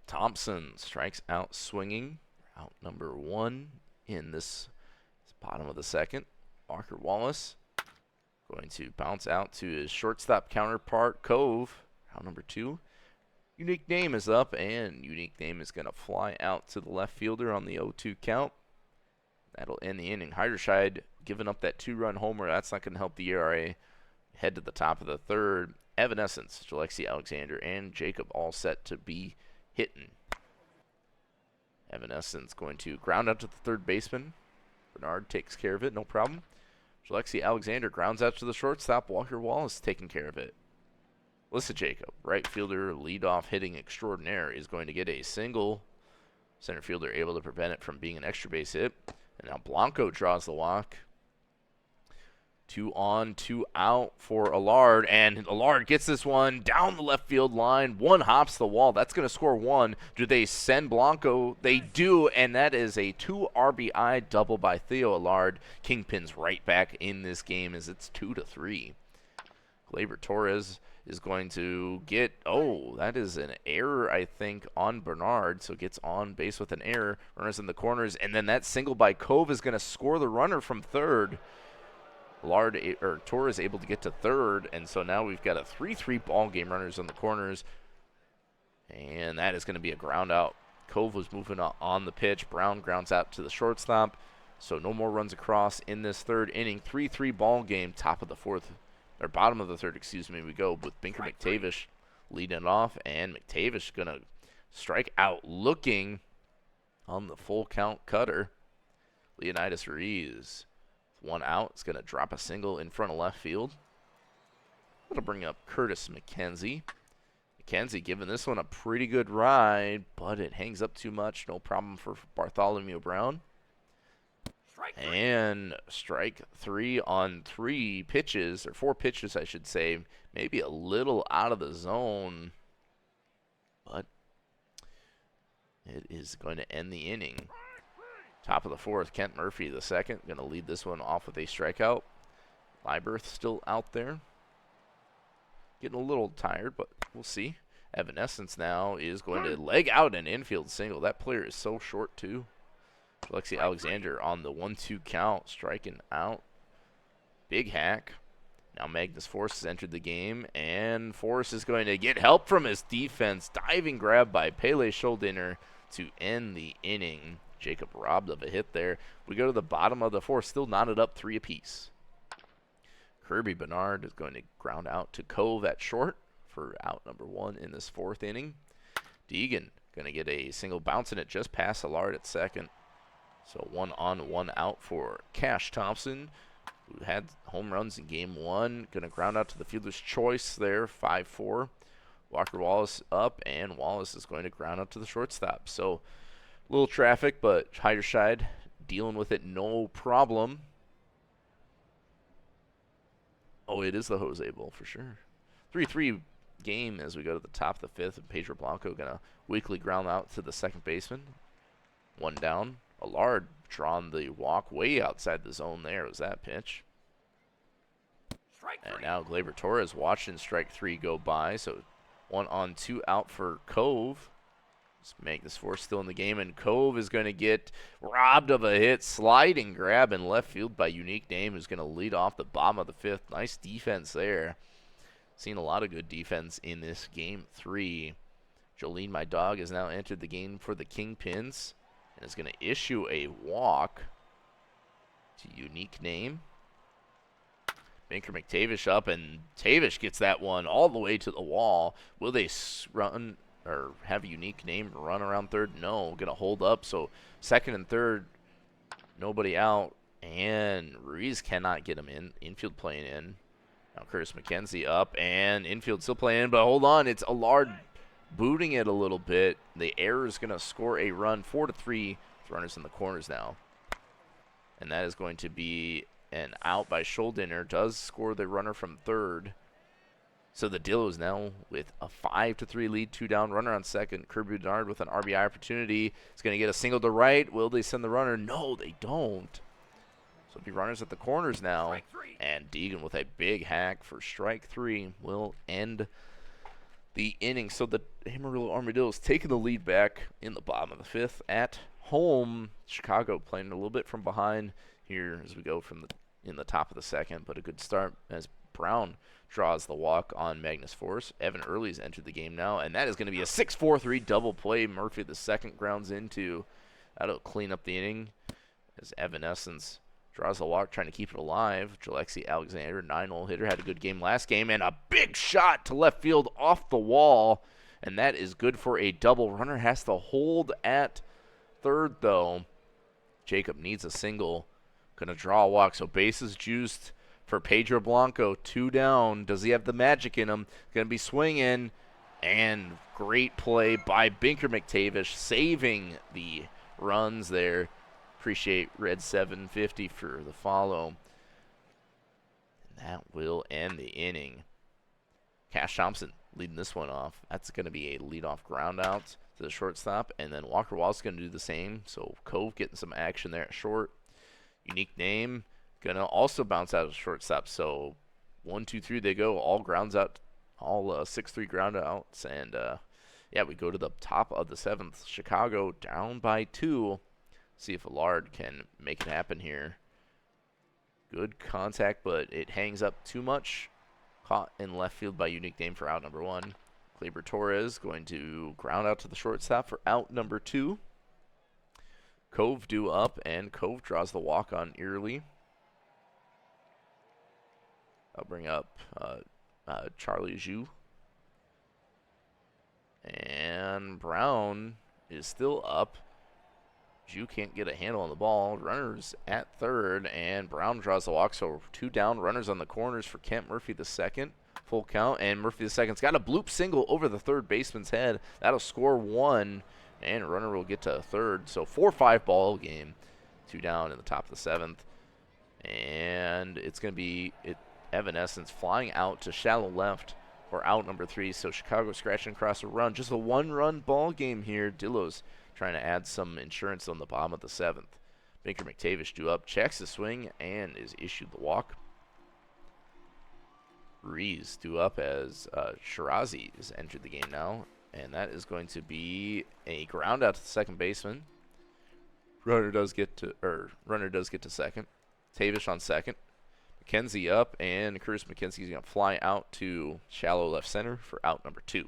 Thompson strikes out swinging. Out number 1 in this bottom of the second. Walker Wallace going to bounce out to his shortstop counterpart, Cove. Out number 2. Unique Name is up, and Unique Name is going to fly out to the left fielder on the 0-2 count. That'll end the inning. Heiderscheid giving up that 2-run homer. That's not going to help the ERA. Head to the top of the third. Evanescence, Alexi Alexander, and Jacob all set to be hitting. Evanescence going to ground out to the third baseman. Bernard takes care of it, no problem. Alexi Alexander grounds out to the shortstop. Walker Wallace taking care of it. Alyssa Jacob, right fielder, leadoff hitting extraordinaire, is going to get a single. Center fielder able to prevent it from being an extra base hit. And now Blanco draws the walk. 2 on, 2 out for Allard, and Allard gets this one down the left field line. 1 hops the wall. That's going to score 1. Do they send Blanco? They do, and that is a 2 RBI double by Theo Allard. Kingpins right back in this game as it's 2-3. Gleyber Torres is going to get, that is an error, I think, on Bernard, so gets on base with an error. Runners in the corners, and then that single by Cove is going to score the runner from third. Torres able to get to third, and so now we've got a 3-3 ball game. Runners on the corners, and that is going to be a ground out. Cove was moving on the pitch. Brown grounds out to the shortstop, so no more runs across in this third inning. 3-3 ball game. Bottom of the third, we go with Binker McTavish leading it off, and McTavish going to strike out looking on the full count cutter. Leonidas Ruiz. 1 out. It's going to drop a single in front of left field. That'll bring up Curtis McKenzie. McKenzie giving this one a pretty good ride, but it hangs up too much. No problem for Bartholomew Brown. And strike 3 on 3 pitches, or 4 pitches, I should say. Maybe a little out of the zone, but it is going to end the inning. Top of the fourth, Kent Murphy II going to lead this one off with a strikeout. Libirth still out there. Getting a little tired, but we'll see. Evanescence now is going to leg out an infield single. That player is so short, too. Alexi Alexander on the 1-2 count, striking out. Big hack. Now Magnus Force has entered the game, and Force is going to get help from his defense. Diving grab by Pele Schuldiner to end the inning. Jacob robbed of a hit there. We go to the bottom of the fourth, still knotted up 3 apiece. Kirby Bernard is going to ground out to Cove at short for out number 1 in this 4th inning. Deegan going to get a single bouncing it just past Allard at second. So 1 on, 1 out for Cash Thompson, who had home runs in game 1. Going to ground out to the fielder's choice there, 5-4. Walker Wallace up, and Wallace is going to ground out to the shortstop. So a little traffic, but Heiderscheid dealing with it no problem. Oh, it is the Jose Bowl for sure. 3-3 game as we go to the top of the 5th. And Pedro Blanco going to weakly ground out to the second baseman. 1 down. Allard drawn the walk way outside the zone there. Was that pitch? Strike And 3. now Gleyber Torres watching strike 3 go by. So 1 on, 2 out for Cove. Let's make this Force still in the game, and Cove is going to get robbed of a hit. Sliding grab in left field by Unique Name, who's going to lead off the bottom of the 5th. Nice defense there. Seen a lot of good defense in this game 3. Jolene, my dog, has now entered the game for the Kingpins and is going to issue a walk to Unique Name. Banker McTavish up, and Tavish gets that one all the way to the wall. Will they run or have a Unique Name run around third? No, going to hold up. So second and third, nobody out, and Ruiz cannot get him in. Infield playing in. Now Curtis McKenzie up, and infield still playing in, but hold on, it's Allard booting it a little bit. The error is going to score a run, 4-3, with runners in the corners now. And that is going to be an out by Schuldiner. Does score the runner from third. So the Dillos now with a 5-3 lead, 2 down, runner on second. Kirby Bernard with an RBI opportunity. He's going to get a single to right. Will they send the runner? No, they don't. So it'll be runners at the corners now. Strike 3. And Deegan with a big hack for strike 3 will end the inning. So the Amarillo Armadillos taking the lead back in the bottom of the 5th at home. Chicago playing a little bit from behind here as we go from in the top of the 2nd, but a good start as Brown draws the walk on Magnus Force. Evan Early's entered the game now, and that is going to be a 6-4-3 double play. Murphy the second grounds into. That'll clean up the inning as Evanescence draws the walk, trying to keep it alive. Jalexi Alexander, 9-hole hitter, had a good game last game, and a big shot to left field off the wall, and that is good for a double. Runner has to hold at third, though. Jacob needs a single. Going to draw a walk, so bases juiced for Pedro Blanco. 2 down. Does he have the magic in him? Going to be swinging, and great play by Binker McTavish, saving the runs there. Appreciate Red 750 for the follow. And that will end the inning. Cash Thompson leading this one off. That's going to be a leadoff ground out to the shortstop. And then Walker Wallace is going to do the same. So Cove getting some action there at short. Unique Name going to also bounce out of shortstop. So 1, 2, 3 they go. All grounds out. All 6-3 ground outs. And yeah, we go to the top of the 7th. Chicago down by 2. See if Allard can make it happen here. Good contact, but it hangs up too much. Caught in left field by Unique Name for out number 1. Gleyber Torres going to ground out to the shortstop for out number 2. Cove due up, and Cove draws the walk on Early. I'll bring up Charlie Zhu. And Brown is still up. Zhu can't get a handle on the ball. Runners at third, and Brown draws the walk. So 2 down, runners on the corners for Kent Murphy the second. Full count, and Murphy the second's got a bloop single over the third baseman's head. That'll score 1, and runner will get to third. So 4-5 ball game. 2 down in the top of the 7th. And it's going to be Evanescence flying out to shallow left for out number 3. So Chicago scratching across a run. Just a 1-run ball game here. Dillos trying to add some insurance on the bottom of the 7th. Binker McTavish due up, checks the swing, and is issued the walk. Ruiz due up as Shirazi has entered the game now, and that is going to be a ground out to the second baseman. Runner does get to second. Tavish on second. McKenzie up, and Curtis McKenzie's going to fly out to shallow left center for out number 2.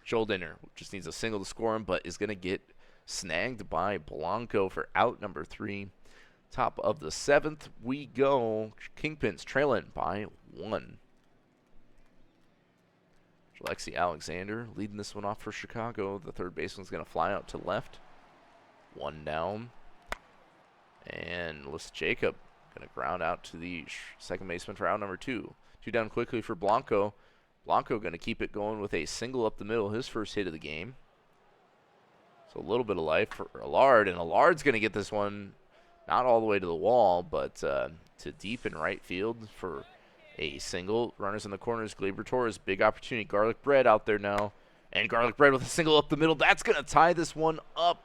Scholdiner just needs a single to score him, but is going to get snagged by Blanco for out number 3. Top of the 7th we go. Kingpins trailing by 1. Alexi Alexander leading this one off for Chicago. The third baseman's going to fly out to left. 1 down. And Liz Jacob going to ground out to the second baseman for out number 2. 2 down quickly for Blanco. Blanco going to keep it going with a single up the middle, his first hit of the game. So a little bit of life for Allard, and Allard's going to get this one not all the way to the wall, but to deep in right field for a single. Runners in the corners, Gleyber Torres, big opportunity. Garlic Bread out there now, and Garlic Bread with a single up the middle. That's going to tie this one up.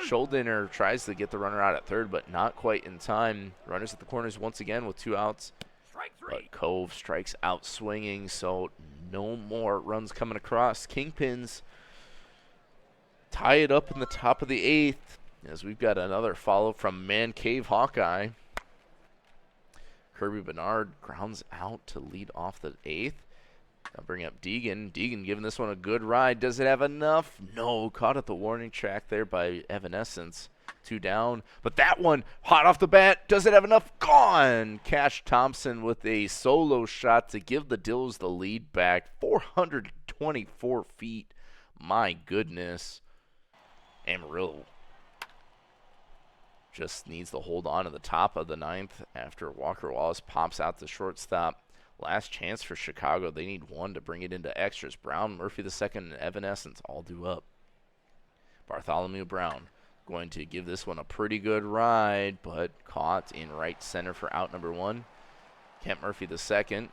Scholdiner tries to get the runner out at third, but not quite in time. Runners at the corners once again with 2 outs. Strike 3. But Cove strikes out swinging, so no more runs coming across. Kingpins tie it up in the top of the 8th as we've got another follow from Man Cave Hawkeye. Kirby Bernard grounds out to lead off the 8th. I'll bring up Deegan. Deegan giving this one a good ride. Does it have enough? No. Caught at the warning track there by Evanescence. 2 down. But that one, hot off the bat. Does it have enough? Gone. Cash Thompson with a solo shot to give the Dills the lead back. 424 feet. My goodness. Amarillo just needs to hold on to the top of the 9th after Walker Wallace pops out the shortstop. Last chance for Chicago. They need 1 to bring it into extras. Brown, Murphy II, and Evanescence all due up. Bartholomew Brown going to give this one a pretty good ride, but caught in right center for out number 1. Kent Murphy II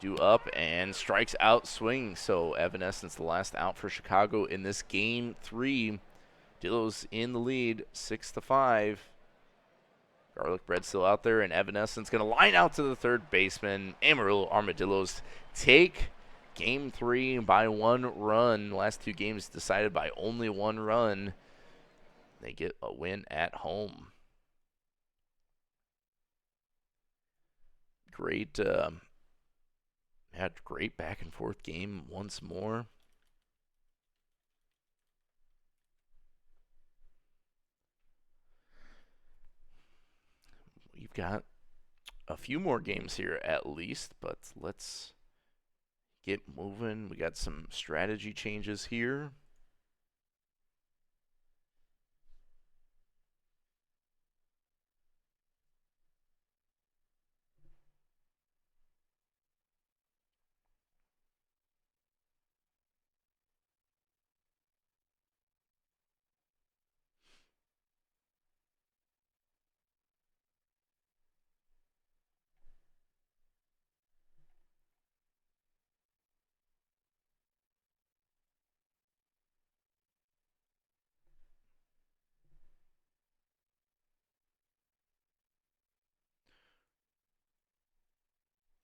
due up and strikes out swinging. So Evanescence the last out for Chicago in this game 3. Dillos in the lead, 6-5. Garlic Bread still out there, and Evanescence going to line out to the third baseman. Amarillo Armadillos take game 3 by 1 run. Last 2 games decided by only 1 run. They get a win at home. Great, had great back and forth game once more. We've got a few more games here at least, but let's get moving. We got some strategy changes here.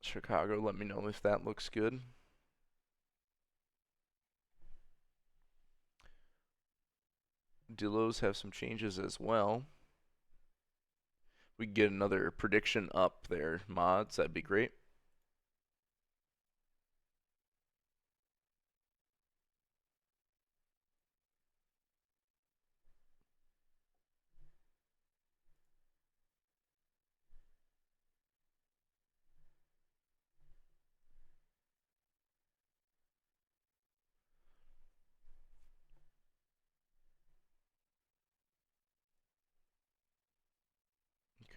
Chicago, let me know if that looks good. Dillos have some changes as well. We can get another prediction up there, mods. That'd be great.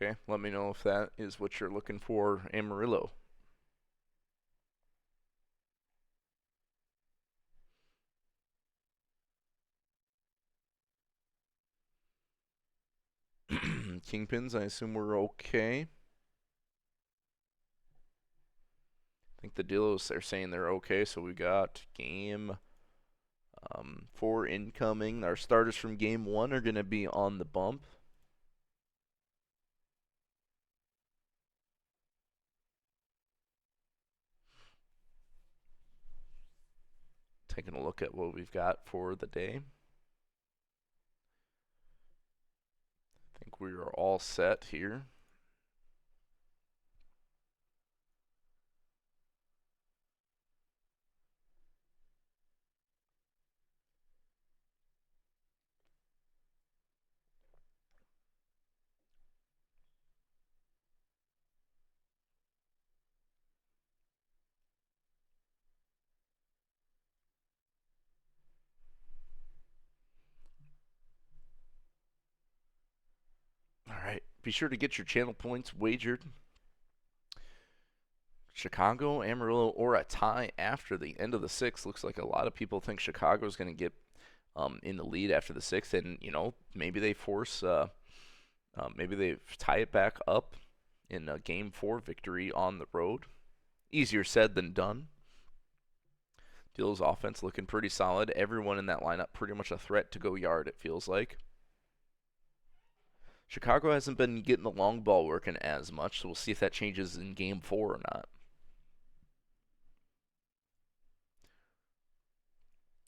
Okay, let me know if that is what you're looking for, Amarillo. Kingpins, I assume we're okay. I think the Dillos are saying they're okay, so we got game 4 incoming. Our starters from game 1 are going to be on the bump. Taking a look at what we've got for the day. I think we are all set here. be sure to get your channel points wagered. Chicago, Amarillo, or a tie after the end of the sixth. Looks like a lot of people think Chicago is going to get in the lead after the sixth, and maybe they force, maybe they tie it back up in a Game 4 victory on the road. Easier said than done. Dill's offense looking pretty solid. Everyone in that lineup pretty much a threat to go yard, it feels like. Chicago hasn't been getting the long ball working as much, so we'll see if that changes in Game 4 or not.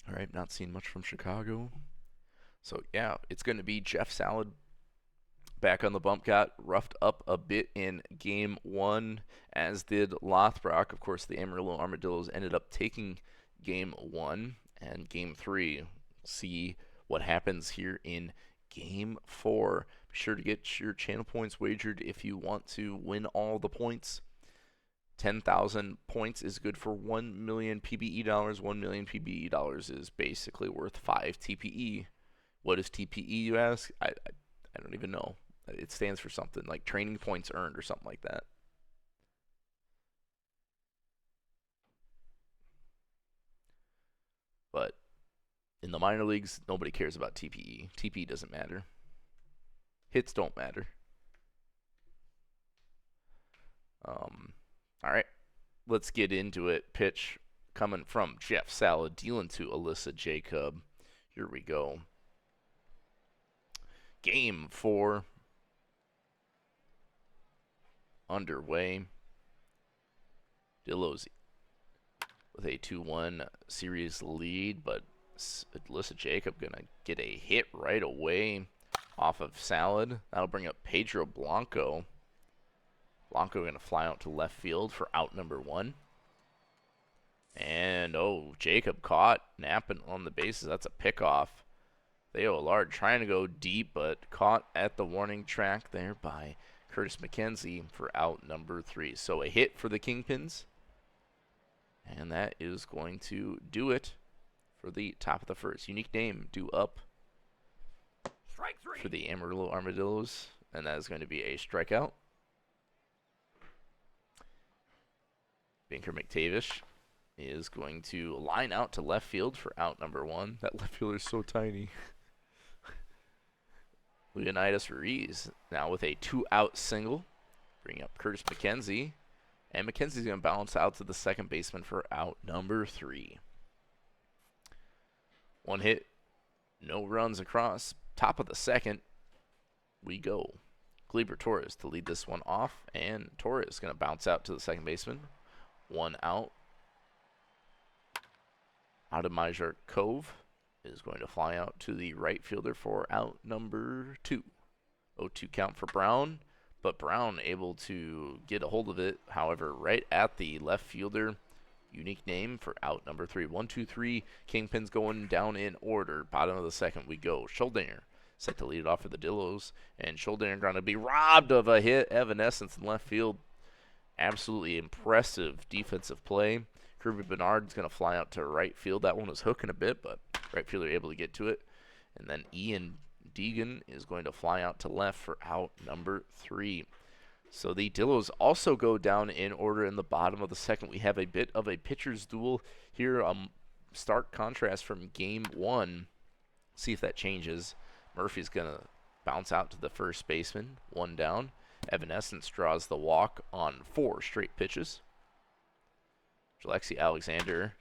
All right, not seeing much from Chicago. So, yeah, it's going to be Jeff Salad back on the bump. Got roughed up a bit in Game 1, as did Lothbrock. Of course, the Amarillo Armadillos ended up taking Game 1, and Game 3. See what happens here in Game 4. Be sure to get your channel points wagered if you want to win all the points. 10,000 points is good for 1 million PBE dollars. 1 million PBE dollars is basically worth 5 TPE. What is TPE, you ask? I don't even know. It stands for something like training points earned or something like that. But in the minor leagues, nobody cares about TPE. TPE doesn't matter. Hits don't matter. All right, let's get into it. Pitch coming from Jeff Salad, dealing to Alyssa Jacob. Here we go. Game 4 underway. Dillos with a 2-1 series lead, but Alyssa Jacob going to get a hit right away off of Salad. That'll bring up Pedro Blanco. Blanco going to fly out to left field for out number 1. And, Jacob caught napping on the bases. That's a pickoff. Theo Allard trying to go deep, but caught at the warning track there by Curtis McKenzie for out number 3. So a hit for the Kingpins. And that is going to do it for the top of the first. Unique name due up Strike 3. for the Amarillo Armadillos. And that is going to be a strikeout. Binker McTavish is going to line out to left field for out number 1. That left fielder is so tiny. Leonidas Ruiz now with a 2-out single. Bring up Curtis McKenzie. And McKenzie's going to bounce out to the second baseman for out number 3. 1 hit, no runs across. Top of the second, we go. Gleyber Torres to lead this one off. And Torres going to bounce out to the second baseman. 1 out. Ademajer Cove is going to fly out to the right fielder for out number 2. 0-2 count for Brown, but Brown able to get a hold of it, however, right at the left fielder. Unique name for out number 3. 1, 2, 3. Kingpins going down in order. Bottom of the second we go. Schuldinger set to lead it off for the Dillos, and Schuldinger going to be robbed of a hit. Evanescence in left field. Absolutely impressive defensive play. Kirby Bernard's going to fly out to right field. That one was hooking a bit, but right fielder able to get to it. And then Ian Deegan is going to fly out to left for out number 3. So the Dillos also go down in order in the bottom of the second. We have a bit of a pitcher's duel here. Stark contrast from Game 1. See if that changes. Murphy's going to bounce out to the first baseman. 1 down. Evanescence draws the walk on 4 straight pitches. Alexi Alexander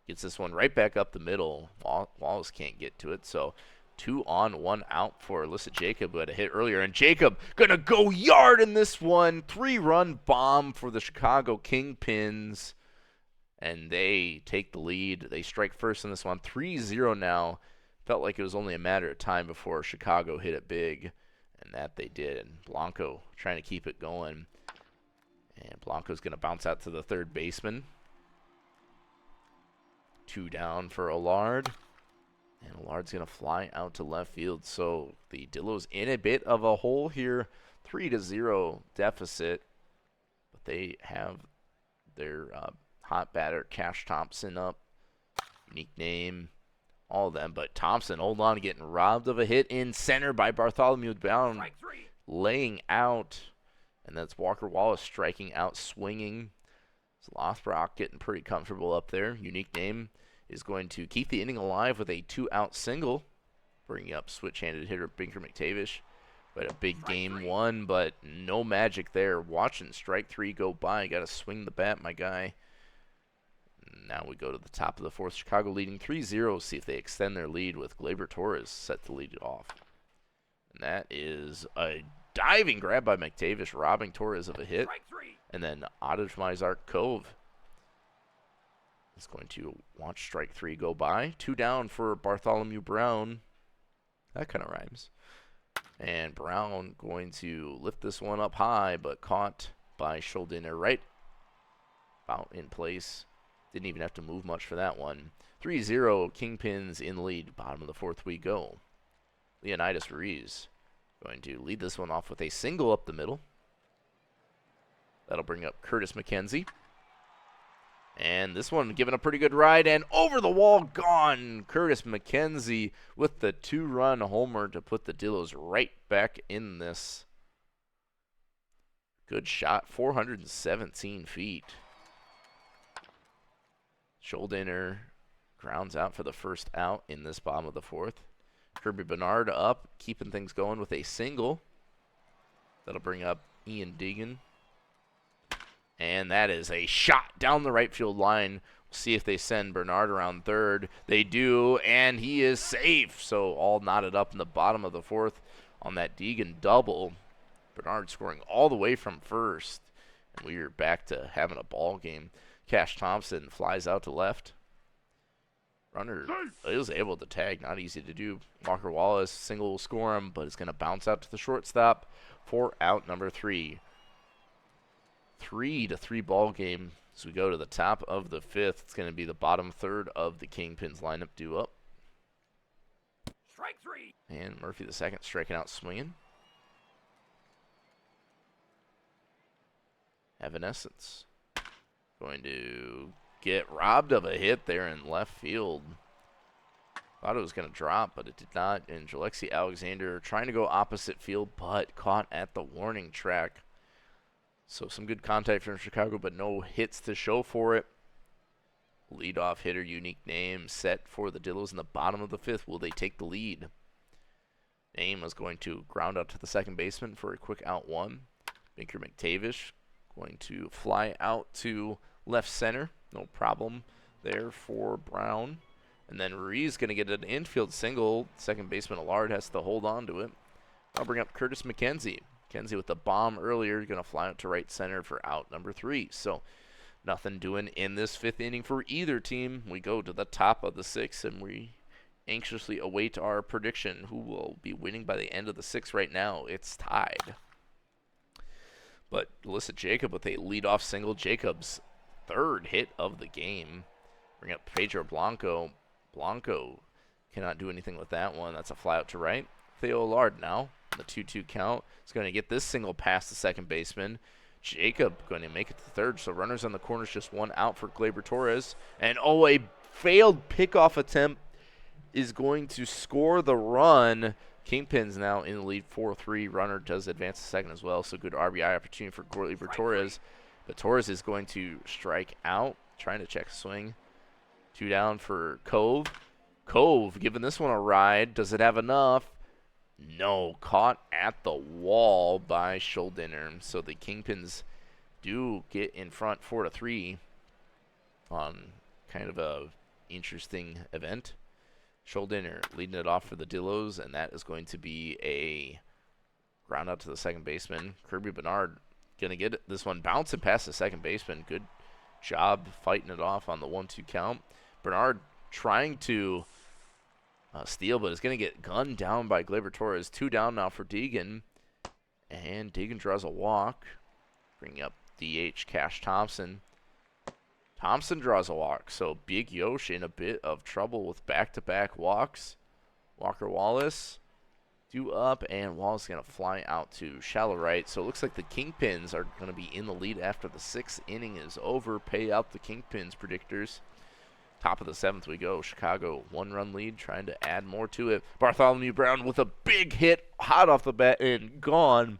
gets this one right back up the middle. Wallace can't get to it, so 2 on, 1 out for Alyssa Jacob, who had a hit earlier. And Jacob going to go yard in this one. 3-run bomb for the Chicago Kingpins. And they take the lead. They strike first in this one. 3-0 now. Felt like it was only a matter of time before Chicago hit it big. And that they did. And Blanco trying to keep it going. And Blanco's going to bounce out to the third baseman. 2 down for Allard. And Allard's going to fly out to left field. So the Dillos in a bit of a hole here. 3-0 deficit. But they have their hot batter, Cash Thompson, up. Unique name. All of them. But Thompson, hold on, getting robbed of a hit in center by Bartholomew Brown. Strike 3. laying out, and that's Walker Wallace striking out, swinging. So Lothbrock getting pretty comfortable up there. Unique Name is going to keep the inning alive with a 2-out single, bringing up switch-handed hitter Binker McTavish. But a big game one, but no magic there. Watching strike 3 go by. Got to swing the bat, my guy. Now we go to the top of the fourth. Chicago leading 3-0. See if they extend their lead with Gleyber Torres set to lead it off. And that is a diving grab by McTavish, robbing Torres of a hit. And then Adamizark Cove is going to watch strike 3 go by. 2 down for Bartholomew Brown. That kind of rhymes. And Brown going to lift this one up high, but caught by Schuldiner right about in place. Didn't even have to move much for that one. 3-0, Kingpins in the lead. Bottom of the fourth we go. Leonidas Ruiz going to lead this one off with a single up the middle. That'll bring up Curtis McKenzie. And this one given a pretty good ride and over the wall, gone. Curtis McKenzie with the 2-run homer to put the Dillos right back in this. Good shot, 417 feet. Schuldiner grounds out for the first out in this bottom of the fourth. Kirby Bernard up, keeping things going with a single. That'll bring up Ian Deegan. And that is a shot down the right field line. We'll see if they send Bernard around third. They do, and he is safe. So all knotted up in the bottom of the fourth on that Deegan double. Bernard scoring all the way from first. And we are back to having a ball game. Cash Thompson flies out to left. Runner is able to tag, not easy to do. Walker Wallace single will score him, but it's going to bounce out to the shortstop for out number 3. 3-3 ball game as we go to the top of the fifth. It's going to be the bottom third of the Kingpins lineup due up. Strike 3. And Murphy the second striking out swinging. Evanescence going to get robbed of a hit there in left field. Thought it was going to drop, but it did not. And Jalexi Alexander trying to go opposite field, but caught at the warning track. So some good contact from Chicago, but no hits to show for it. Leadoff hitter, Unique Name, set for the Dillos in the bottom of the fifth. Will they take the lead? Name was going to ground out to the second baseman for a quick out one. Binker McTavish going to fly out to left center. No problem there for Brown. And then Ruiz going to get an infield single. Second baseman Allard has to hold on to it. I'll bring up Curtis McKenzie. McKenzie with the bomb earlier, going to fly out to right center for out number 3. So nothing doing in this fifth inning for either team. We go to the top of the sixth, and we anxiously await our prediction. Who will be winning by the end of the sixth right now? It's tied. But Alyssa Jacob with a leadoff single. Jacob's third hit of the game. Bring up Pedro Blanco. Blanco cannot do anything with that one. That's a fly out to right. Theo Allard now. The 2-2 count. Is going to get this single past the second baseman. Jacob going to make it to third. So runners on the corners, just 1 out for Gleyber Torres. And a failed pickoff attempt is going to score the run. Kingpins now in the lead 4-3. Runner does advance to second as well. So good RBI opportunity for Gleyber Torres. But Torres is going to strike out. Trying to check a swing. 2 down for Cove. Cove giving this one a ride. Does it have enough? No, caught at the wall by Schuldiner. So the Kingpins do get in front 4-3 on kind of a interesting event. Schuldiner leading it off for the Dillos, and that is going to be a ground out to the second baseman. Kirby Bernard going to get this one bouncing past the second baseman. Good job fighting it off on the 1-2 count. Bernard trying to steal, but is going to get gunned down by Gleyber Torres. 2 down now for Deegan. And Deegan draws a walk. Bringing up DH Cash Thompson. Thompson draws a walk. So Big Yosh in a bit of trouble with back-to-back walks. Walker Wallace due up, and Wallace going to fly out to shallow right. So it looks like the Kingpins are going to be in the lead after the 6th inning is over. Pay out the Kingpins predictors. Top of the 7th we go. Chicago 1-run lead, trying to add more to it. Bartholomew Brown with a big hit, hot off the bat and gone.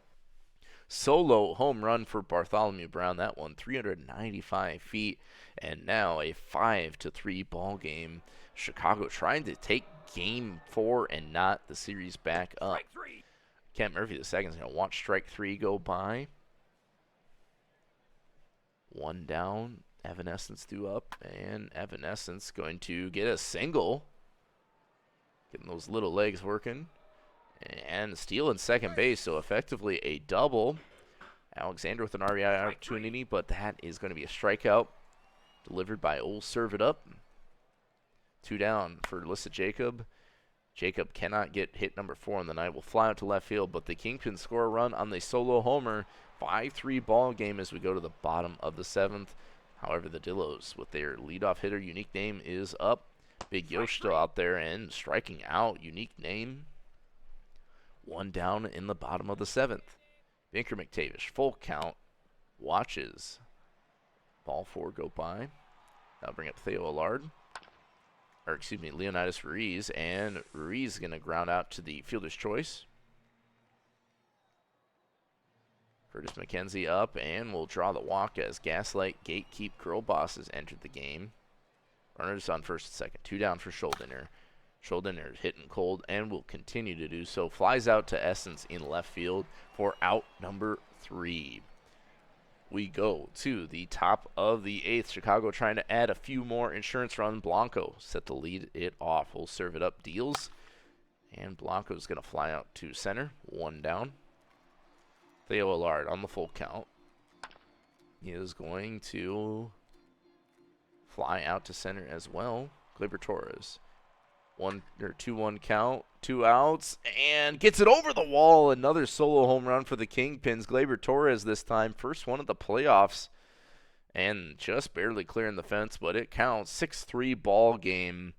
Solo home run for Bartholomew Brown. That one 395 feet, and now a 5-3 ball game. Chicago trying to take game 4 and not the series back up. Strike three. Kent Murphy II is going to watch strike 3 go by. One down. Evanescence due up, and Evanescence going to get a single. Getting those little legs working. And steal in second base, so effectively a double. Alexander with an RBI opportunity, but that is going to be a strikeout. Delivered by Old Serve It Up. 2 down for Alyssa Jacob. Jacob cannot get hit number 4 on the night. Will fly out to left field, but the Kingpins score a run on the solo homer. 5-3 ball game as we go to the bottom of the 7th. However, the Dillos with their leadoff hitter, Unique Name, is up. Big Yosh still out there and striking out. Unique Name. 1 down in the bottom of the 7th. Vinker McTavish, full count, watches ball 4 go by. That'll bring up Theo Allard. Or, excuse me, Leonidas Ruiz. And Ruiz is going to ground out to the fielder's choice. Curtis McKenzie up, and will draw the walk as Gaslight, Gatekeep, Girl Boss has entered the game. Runners on first and second. 2 down for Schuldiner. Schuldiner hitting cold and will continue to do so. Flies out to Essence in left field for out number 3. We go to the top of the 8th. Chicago trying to add a few more insurance run. Blanco set to lead it off. We'll serve it up. Deals. And Blanco's going to fly out to center. 1 down. Theo Allard on the full count. He is going to fly out to center as well. Gleyber Torres. 2-1 count, 2 outs, and gets it over the wall. Another solo home run for the Kingpins. Gleyber Torres this time, first one of the playoffs, and just barely clearing the fence, but it counts. 6-3 ball game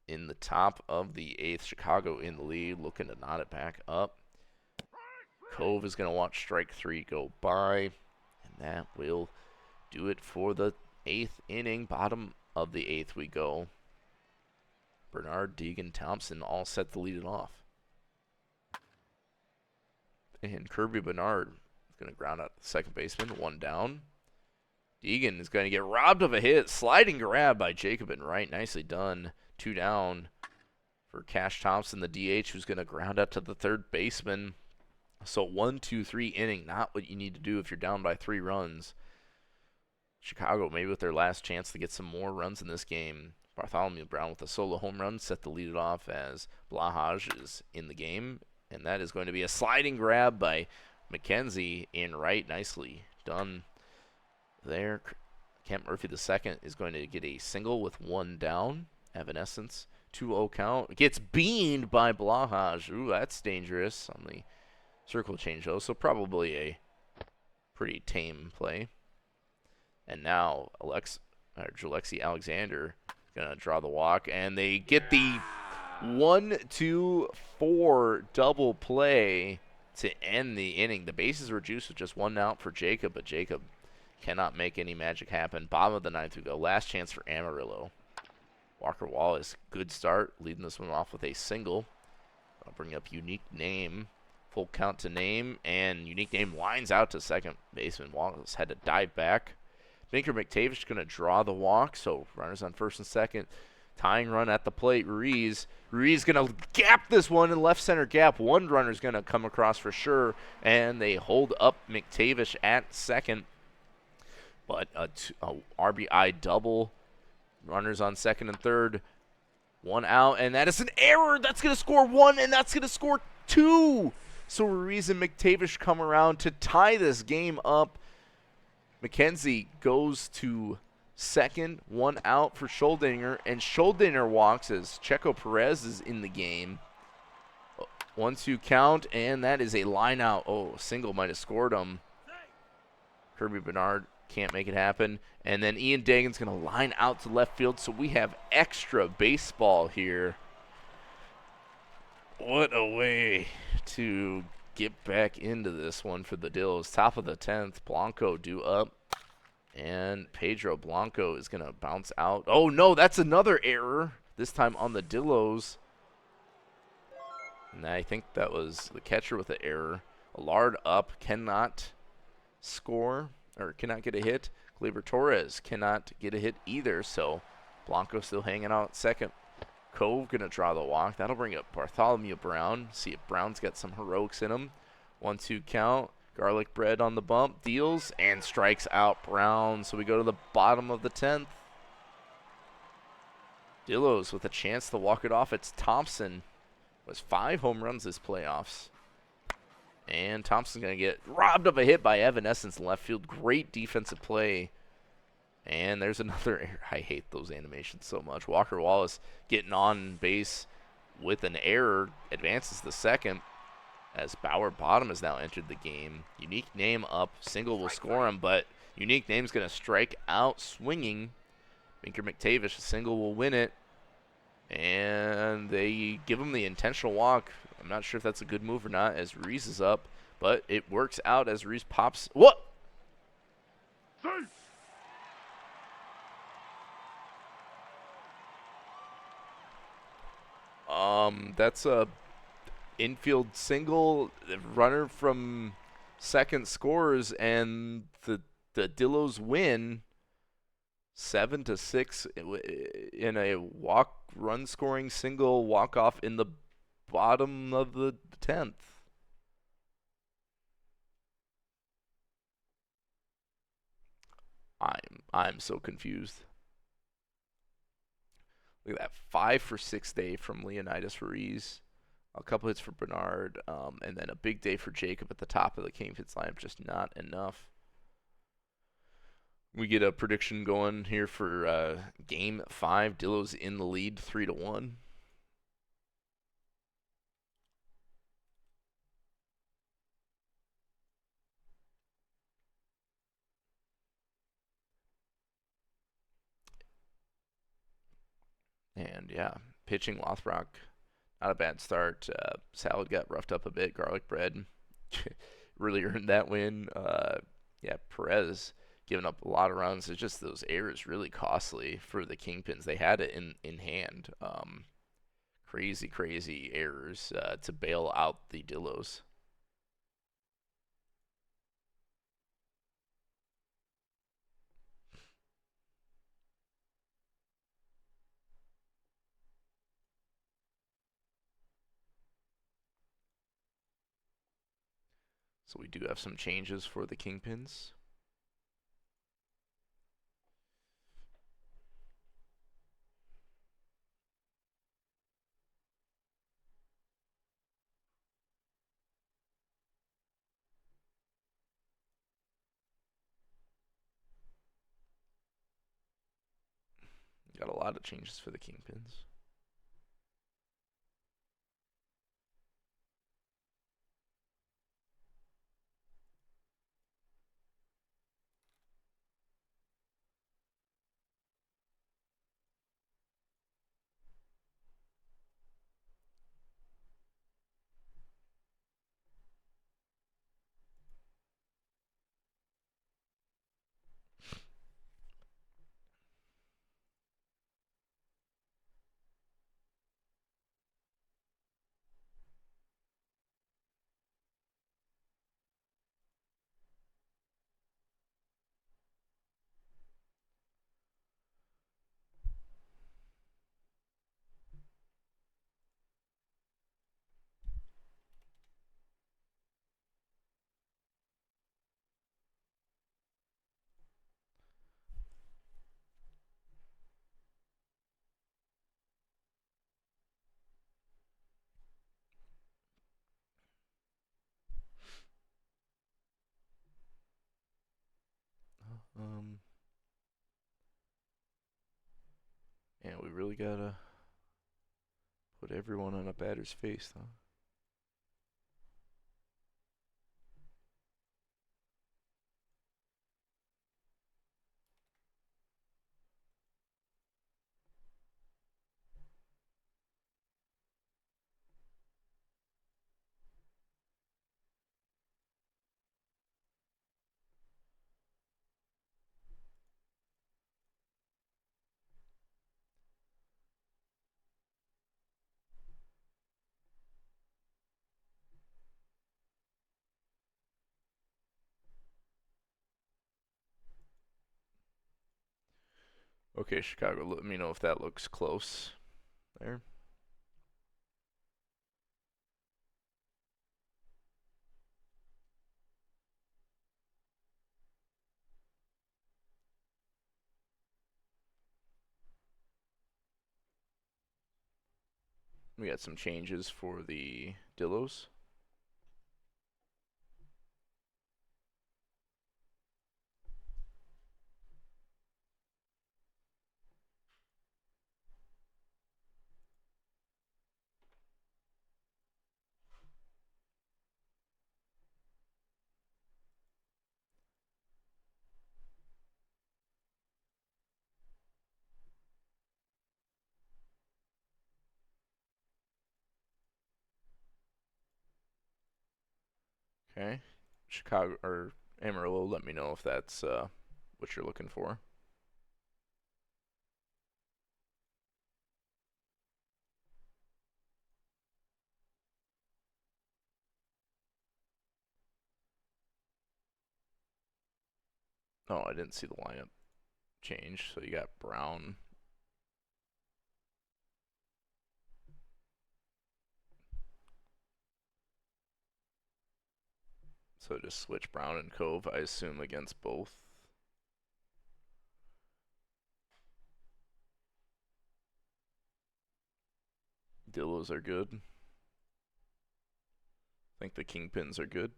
in the top of the 8th. Chicago in the lead, looking to knot it back up. Cove is going to watch strike 3 go by, and that will do it for the 8th inning. Bottom of the 8th we go. Bernard, Deegan, Thompson all set to lead it off. And Kirby Bernard is going to ground out the second baseman. 1 down. Deegan is going to get robbed of a hit. Sliding grab by Jacob and Wright. Nicely done. 2 down for Cash Thompson, the DH, who's going to ground out to the third baseman. So 1-2-3 inning. Not what you need to do if you're down by 3 runs. Chicago maybe with their last chance to get some more runs in this game. Bartholomew Brown with a solo home run set to lead it off as Blahaj is in the game. And that is going to be a sliding grab by McKenzie in right. Nicely done there. Kent Murphy II is going to get a single with 1 down. Evanescence, 2-0 count. Gets beamed by Blahaj. Ooh, that's dangerous on the circle change, though. So probably a pretty tame play. And now Jalexi Alexander going to draw the walk, and they get the 1-2-4 double play to end the inning. The bases were juiced with just 1 out for Jacob, but Jacob cannot make any magic happen. Bottom of the 9th we go. Last chance for Amarillo. Walker Wallace, good start, leading this one off with a single. I'll bring up Unique Name. Full count to Name, and Unique Name lines out to second baseman. Wallace had to dive back. Vinker McTavish going to draw the walk, so runners on first and second. Tying run at the plate, Ruiz. Ruiz going to gap this one in left center gap. One runner's going to come across for sure, and they hold up McTavish at second. But a RBI double. Runners on second and third. 1 out, and that is an error. That's going to score 1, and that's going to score 2. So Ruiz and McTavish come around to tie this game up. McKenzie goes to second, 1 out for Schuldiner, and Schuldiner walks as Checo Perez is in the game. 1-2 count, and that is a line out. Oh, a single might have scored him. Kirby Bernard can't make it happen. And then Ian Dagan's going to line out to left field, so we have extra baseball here. What a way to get back into this one for the Dills. Top of the 10th, Blanco due up. And Pedro Blanco is going to bounce out. Oh, no, that's another error. This time on the Dillos. And I think that was the catcher with the error. Allard up, cannot score, or cannot get a hit. Gleyber Torres cannot get a hit either, so Blanco still hanging out at second. Cove going to draw the walk. That'll bring up Bartholomew Brown. See if Brown's got some heroics in him. 1-2 count. Garlic bread on the bump. Deals and strikes out Brown. So we go to the bottom of the 10th. Dillos with a chance to walk it off. It's Thompson. Was 5 home runs this playoffs. And Thompson's going to get robbed of a hit by Evanescence in left field. Great defensive play. And there's another. I hate those animations so much. Walker Wallace getting on base with an error. Advances the second. As Bauer Bottom has now entered the game. Unique Name up. Single will score him, but Unique Name's going to strike out swinging. Binker McTavish, a single will win it. And they give him the intentional walk. I'm not sure if that's a good move or not as Reese is up, but it works out as Reese pops. What? That's a infield single. The runner from second scores, and the Dillos win 7-6 in a run scoring single walk off in the bottom of the 10th. I'm so confused. Look at that 5 for 6 day from Leonidas Ruiz. A couple hits for Bernard, and then a big day for Jacob at the top of the Kingpins lineup. Just not enough. We get a prediction going here for Game 5. Dillo's in the lead, 3-1. And yeah, pitching Lothrock, not a bad start. Salad got roughed up a bit. Garlic bread really earned that win. Yeah, Perez giving up a lot of runs. It's just those errors really costly for the Kingpins. They had it in hand. Crazy errors to bail out the Dillos. So we do have some changes for the Kingpins. Got a lot of changes for the Kingpins. And we really gotta put everyone on a batter's face, though. Okay, Chicago, let me know if that looks close there. We got some changes for the Dillos. Okay. Chicago or Amarillo, let me know if that's what you're looking for. Oh, I didn't see the lineup change. So you got Brown. So just switch Brown and Cove, I assume, against both. Dillos are good. I think the Kingpins are good.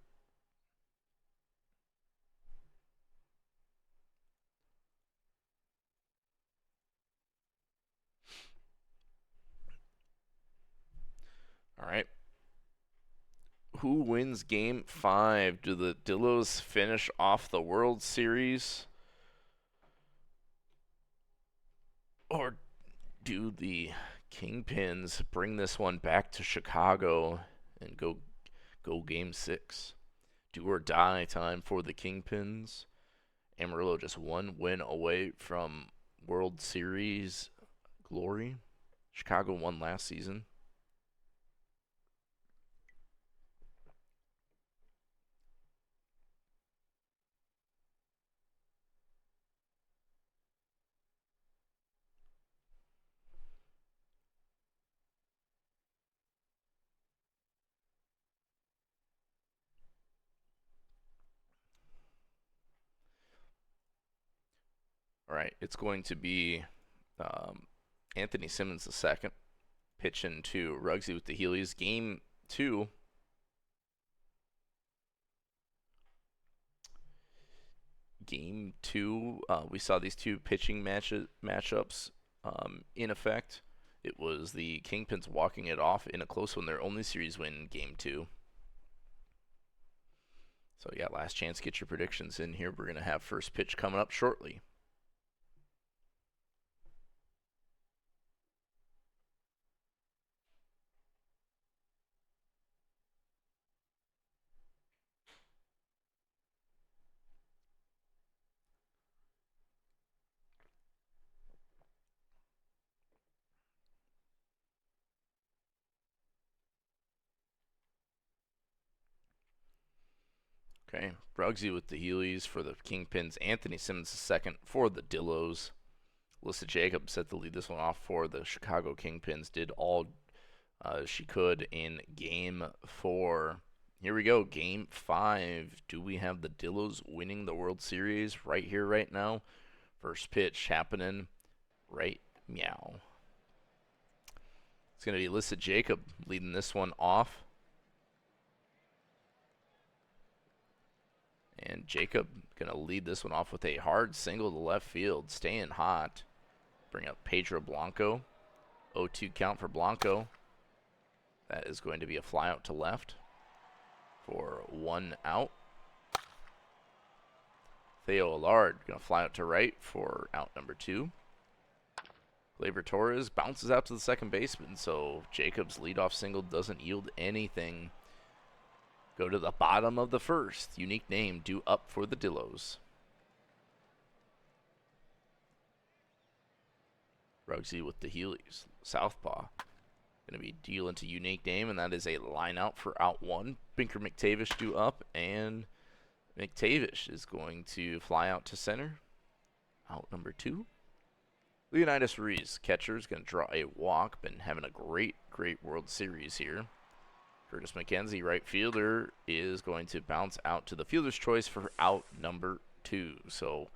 All right. Who wins game 5? Do the Dillos finish off the World Series? Or do the Kingpins bring this one back to Chicago and go game 6? Do or die time for the Kingpins. Amarillo just one win away from World Series glory. Chicago won last season. All right, it's going to be um, Anthony Simmons the second pitching to Ruggsy with the Heelys. Game 2. Game 2, we saw these two pitching matchups in effect. It was the Kingpins walking it off in a close one, their only series win in Game 2. So yeah, last chance, get your predictions in here. We're going to have first pitch coming up shortly. Okay, Ruggsy with the Heelys for the Kingpins. Anthony Simmons the second for the Dillos. Alyssa Jacobs set to lead this one off for the Chicago Kingpins. Did all she could in Game 4. Here we go, Game 5. Do we have the Dillos winning the World Series right here, right now? First pitch happening right meow. It's going to be Alyssa Jacob leading this one off. And Jacob going to lead this one off with a hard single to left field, staying hot. Bring up Pedro Blanco. 0-2 count for Blanco. That is going to be a fly out to left for 1 out. Theo Allard going to fly out to right for out number 2. Gleyber Torres bounces out to the second baseman, so Jacobs' leadoff single doesn't yield anything. Go to the bottom of the first. Unique name due up for the Dillos. Ruggsy with the Heelys. Southpaw. Going to be dealing to unique name, and that is a line out for out 1. Binker McTavish due up, and McTavish is going to fly out to center. Out number 2. Leonidas Ruiz, catcher, is going to draw a walk. Been having a great World Series here. Curtis McKenzie, right fielder, is going to bounce out to the fielder's choice for out number 2. So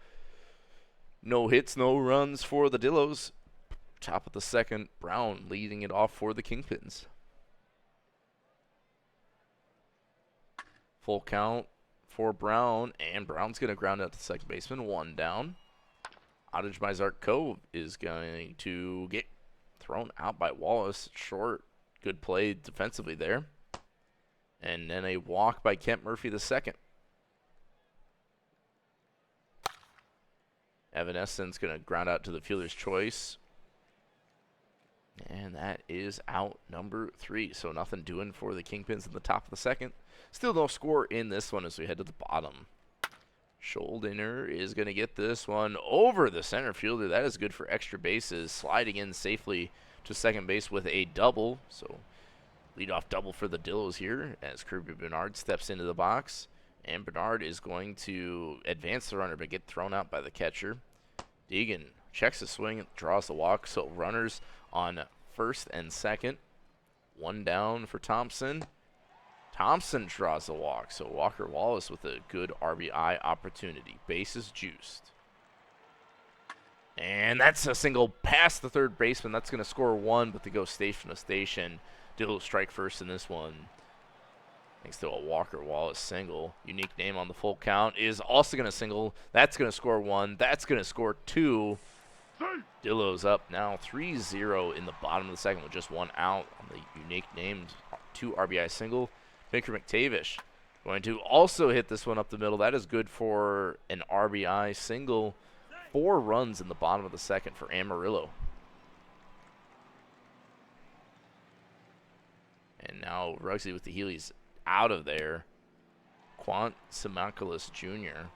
no hits, no runs for the Dillos. Top of the second, Brown leading it off for the Kingpins. Full count for Brown, and Brown's going to ground out to second baseman. 1 down. Adage Mizart Cove is going to get thrown out by Wallace. Short. Good play defensively there. And then a walk by Kent Murphy the second. Evanescence going to ground out to the fielder's choice. And that is out number 3. So nothing doing for the Kingpins in the top of the second. Still no score in this one as we head to the bottom. Schuldiner is going to get this one over the center fielder. That is good for extra bases. Sliding in safely to second base with a double. So leadoff double for the Dillos here as Kirby Bernard steps into the box. And Bernard is going to advance the runner but get thrown out by the catcher. Deegan checks the swing, draws the walk. So runners on first and second. 1 down for Thompson. Thompson draws the walk, so Walker Wallace with a good RBI opportunity. Bases juiced. And that's a single past the third baseman. That's going to score 1, but they go station to station. Dillo strike first in this one. Thanks to a Walker Wallace single. Unique name on the full count is also going to single. That's going to score 1. That's going to score 2. Dillo's up now 3-0 in the bottom of the second with just 1 out on the unique named 2 RBI single. Baker McTavish going to also hit this one up the middle. That is good for an RBI single. 4 runs in the bottom of the second for Amarillo. And now Ruggsy with the Heelys out of there. Quant Simacalis Jr.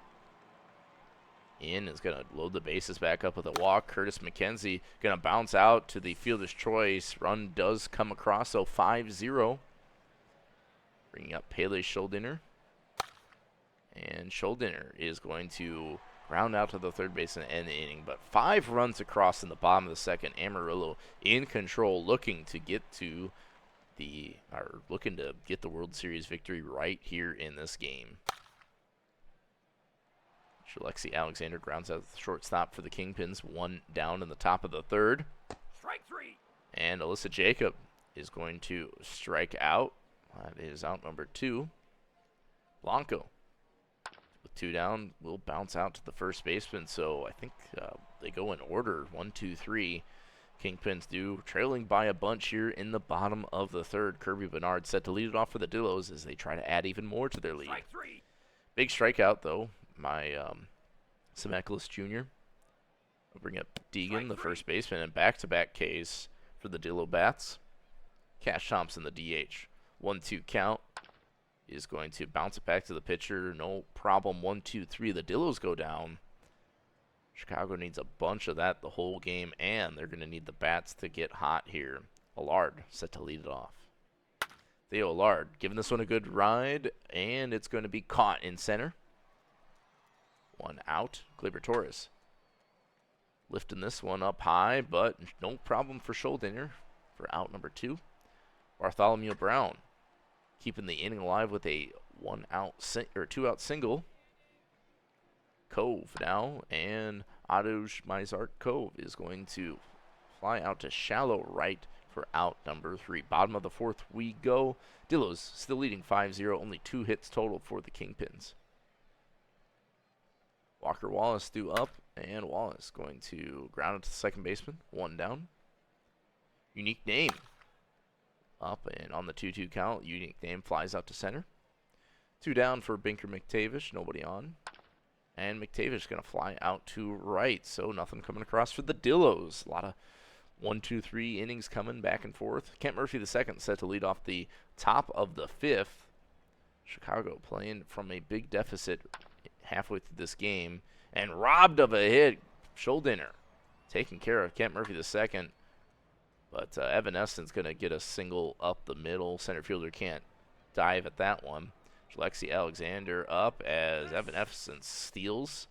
in is going to load the bases back up with a walk. Curtis McKenzie going to bounce out to the fielder's choice. Run does come across, so 5-0. Bringing up Pele Schuldiner. And Schuldiner is going to round out to the third base and end the inning. But 5 runs across in the bottom of the second. Amarillo in control, looking to get to looking to get the World Series victory right here in this game. Alexi Alexander grounds out the shortstop for the Kingpins. 1 down in the top of the third. Strike 3. And Alyssa Jacob is going to strike out. That is out number 2. Blanco, with 2 down, will bounce out to the first baseman. So I think they go in order. 1, 2, 3. Kingpins do, trailing by a bunch here in the bottom of the third. Kirby Bernard set to lead it off for the Dillos as they try to add even more to their lead. Strike 3. Big strikeout, though, by Simacalis Jr. I'll bring up Deegan, the first baseman, and back-to-back Ks for the Dillo Bats. Cash Thompson, the DH. 1-2 count is going to bounce it back to the pitcher. No problem. 1, 2, 3. The Dillos go down. Chicago needs a bunch of that the whole game, and they're going to need the bats to get hot here. Allard set to lead it off. Theo Allard giving this one a good ride, and it's going to be caught in center. 1 out. Gleyber Torres lifting this one up high, but no problem for Schuldiner for out number 2. Bartholomew Brown keeping the inning alive with a 2 out single. Cove now, and Adoj Mizart Cove is going to fly out to shallow right for out number 3. Bottom of the fourth we go. Dillos still leading 5-0, only 2 hits total for the Kingpins. Walker Wallace due up, and Wallace going to ground it to the second baseman. 1 down. Unique name up, and on the 2-2 count, unique name flies out to center. 2 down for Binker McTavish, nobody on. And McTavish going to fly out to right, so nothing coming across for the Dillos. A lot of 1, 2, 3 innings coming back and forth. Kent Murphy the second set to lead off the top of the 5th. Chicago playing from a big deficit halfway through this game, and robbed of a hit. Schuldiner taking care of Kent Murphy the second, but Evanescence going to get a single up the middle. Center fielder can't dive at that one. Alexi Alexander up as Evanescence steals.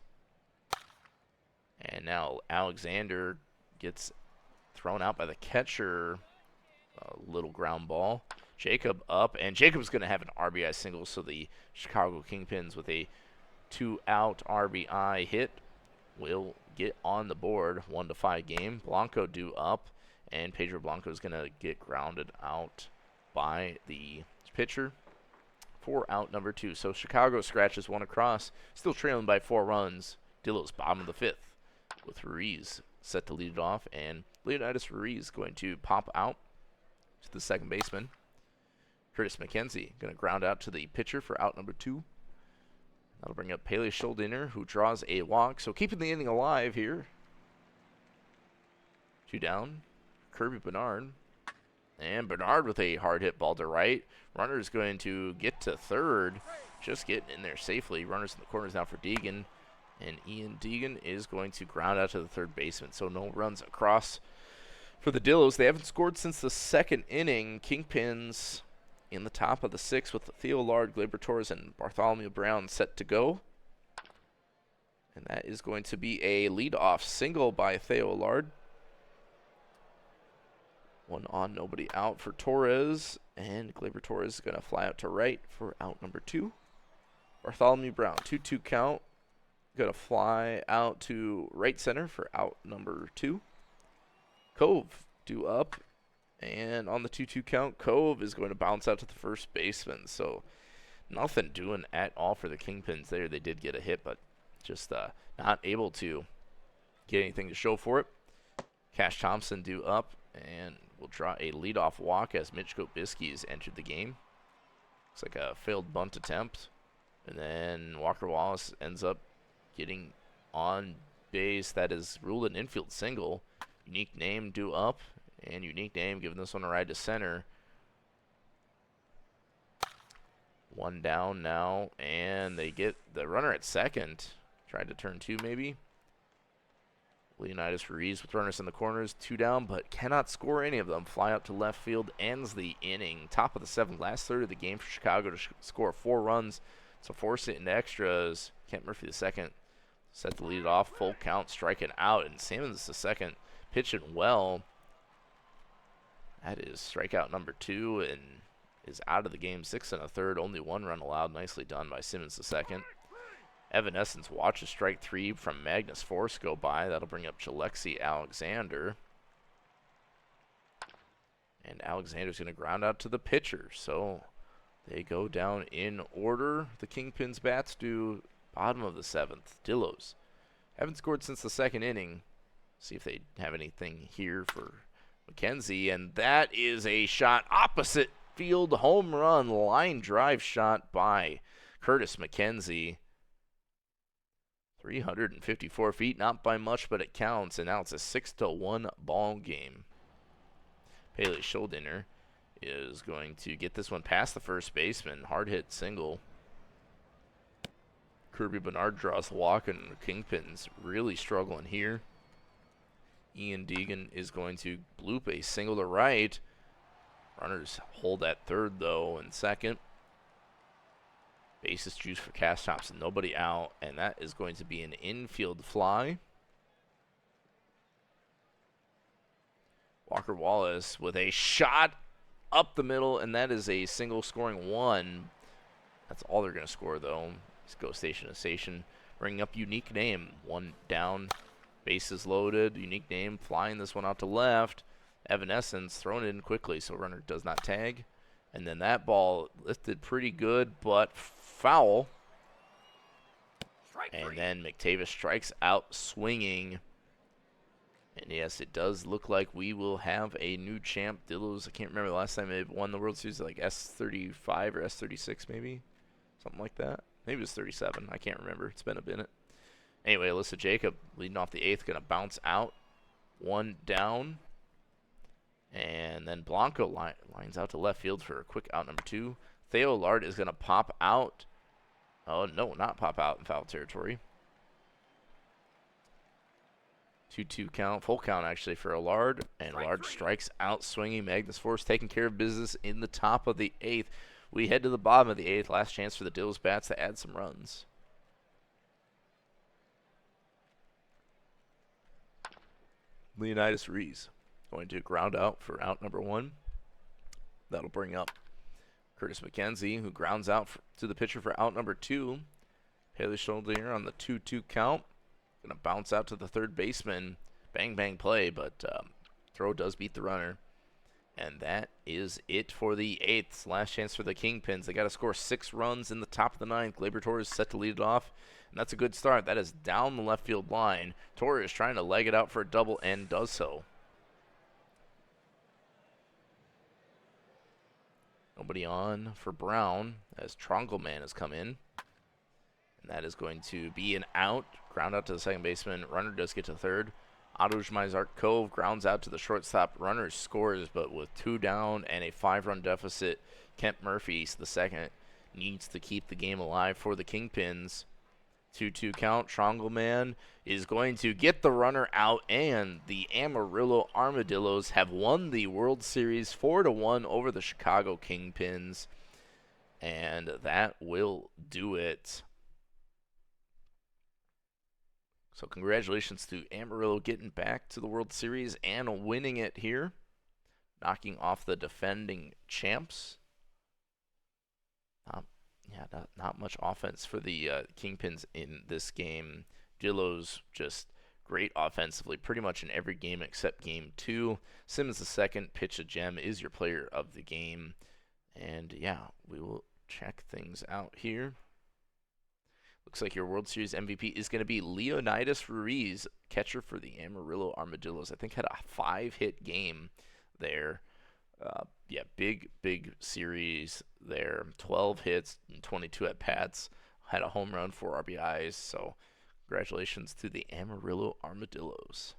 And now Alexander gets thrown out by the catcher. A little ground ball. Jacob up, and Jacob's going to have an RBI single, so the Chicago Kingpins with a 2-out RBI hit will get on the board. 1-5 game. Blanco due up, and Pedro Blanco is going to get grounded out by the pitcher for out number 2. So Chicago scratches one across, still trailing by 4 runs. Dillo's bottom of the 5th with Ruiz set to lead it off, and Leonidas Ruiz going to pop out to the second baseman. Curtis McKenzie going to ground out to the pitcher for out number 2. That'll bring up Pele Schuldiner, who draws a walk. So keeping the inning alive here. 2 down. Kirby Bernard. And Bernard with a hard hit ball to right. Runner's going to get to third. Just getting in there safely. Runners in the corners now for Deegan. And Ian Deegan is going to ground out to the third baseman. So no runs across for the Dillos. They haven't scored since the 2nd inning. Kingpins in the top of the 6th with Theo Lard, Gleyber Torres, and Bartholomew Brown set to go. And that is going to be a leadoff single by Theo Lard. 1 on, nobody out for Torres. And Gleyber Torres is going to fly out to right for out number 2. Bartholomew Brown, 2-2 count. Going to fly out to right center for out number 2. Cove due up. And on the 2-2 count, Cove is going to bounce out to the first baseman. So nothing doing at all for the Kingpins there. They did get a hit, but just not able to get anything to show for it. Cash Thompson due up, and we'll draw a leadoff walk as Mitch Gobisky has entered the game. Looks like a failed bunt attempt. And then Walker Wallace ends up getting on base. That is ruled an infield single. Unique name due up. And unique name giving this one a ride to center. 1 down now, and they get the runner at second. Tried to turn 2 maybe. Leonidas Ruiz with runners in the corners, 2 down, but cannot score any of them. Fly out to left field, ends the inning. Top of the 7th, last third of the game for Chicago to score 4 runs. So force it into extras. Kent Murphy the second set to lead it off. Full count, striking out, and Simmons the second pitching well. That is strikeout number 2 and is out of the game. 6 1/3, only 1 run allowed. Nicely done by Simmons II. Evanescence watches strike 3 from Magnus Force go by. That'll bring up Alexi Alexander. And Alexander's going to ground out to the pitcher. So they go down in order. The Kingpins bats do bottom of the 7th. Dillos haven't scored since the 2nd inning. See if they have anything here for McKenzie, and that is a shot opposite field, home run, line drive shot by Curtis McKenzie. 354 feet, not by much, but it counts, and now it's a 6-1 ball game. Pele Schuldiner is going to get this one past the first baseman. Hard hit single. Kirby Bernard draws the walk, and the Kingpins really struggling here. Ian Deegan is going to bloop a single to right. Runners hold at third, though, and second. Bases juice for Cass Thompson. Nobody out, and that is going to be an infield fly. Walker Wallace with a shot up the middle, and that is a single scoring 1. That's all they're going to score, though. Let's go station to station. Bringing up unique name. 1 down. Bases loaded, unique name, flying this one out to left. Evanescence thrown in quickly, so runner does not tag. And then that ball lifted pretty good, but foul. And then McTavish strikes out swinging. And yes, it does look like we will have a new champ. Dillos, I can't remember the last time they won the World Series, like S35 or S36 maybe. Something like that. Maybe it was 37. I can't remember. It's been a minute. Anyway, Alyssa Jacob leading off the 8th, going to bounce out. 1 down. And then Blanco lines out to left field for a quick out number 2. Theo Lard is going to pop out. Oh, no, not pop out in foul territory. 2-2 count, full count actually for Lard. And Lard strikes out swinging. Magnus Force taking care of business in the top of the 8th. We head to the bottom of the 8th. Last chance for the Dills bats to add some runs. Leonidas Rees going to ground out for out number one. That'll bring up Curtis McKenzie, who grounds out to the pitcher for out number two. Haley Scholdinger on the 2-2 count. Going to bounce out to the third baseman. Bang, bang play, but throw does beat the runner. And that is it for the eighth. Last chance for the Kingpins. They got to score 6 runs in the top of the ninth. Gleyber Torres set to lead it off, and that's a good start. That is down the left field line. Torres trying to leg it out for a double and does so. Nobody on for Brown as Trongelman has come in. And that is going to be an out. Ground out to the second baseman. Runner does get to third. Aduj Mizart Cove grounds out to the shortstop. Runner scores, but with 2 down and a 5-run deficit, Kent Murphy, the second, needs to keep the game alive for the Kingpins. 2-2 count. Trongelman is going to get the runner out, and the Amarillo Armadillos have won the World Series 4-1 over the Chicago Kingpins. And that will do it. So congratulations to Amarillo getting back to the World Series and winning it here, knocking off the defending champs. Not much offense for the Kingpins in this game. Dillows just great offensively, pretty much in every game except game 2. Simmons the second, pitch a gem, is your player of the game. And yeah, we will check things out here. Looks like your World Series MVP is going to be Leonidas Ruiz, catcher for the Amarillo Armadillos. I think had a 5-hit game there. Yeah, big series there. 12 hits and 22 at-bats. Had a home run, 4 RBIs. So congratulations to the Amarillo Armadillos.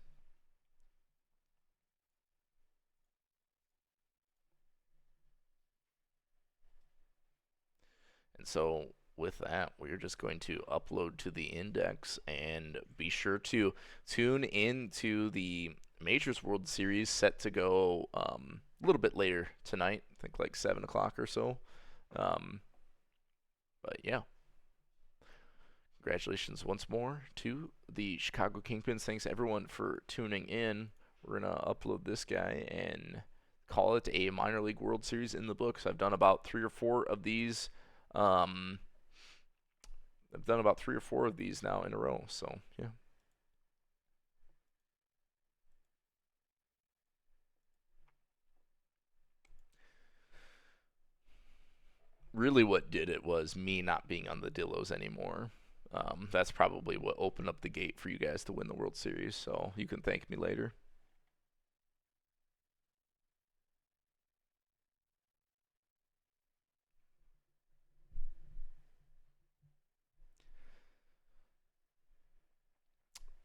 And so with that, we're just going to upload to the index, and be sure to tune in to the Majors World Series set to go a little bit later tonight. I think like 7 o'clock or so. But yeah, congratulations once more to the Chicago Kingpins. Thanks everyone for tuning in. We're going to upload this guy and call it a minor league World Series in the books. I've done about 3 or 4 of these. I've done about 3 or 4 of these now in a row, so yeah. Really what did it was me not being on the Dillos anymore. That's probably what opened up the gate for you guys to win the World Series, so you can thank me later.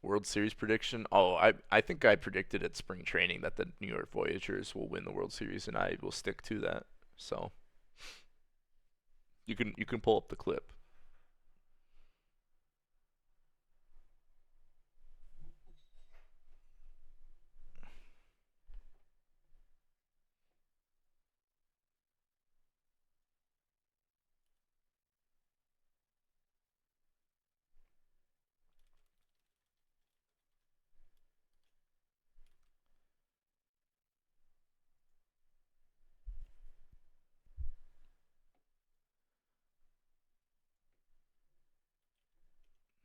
World Series prediction. Oh, I think I predicted at spring training that the New York Voyagers will win the World Series, and I will stick to that. So you can pull up the clip.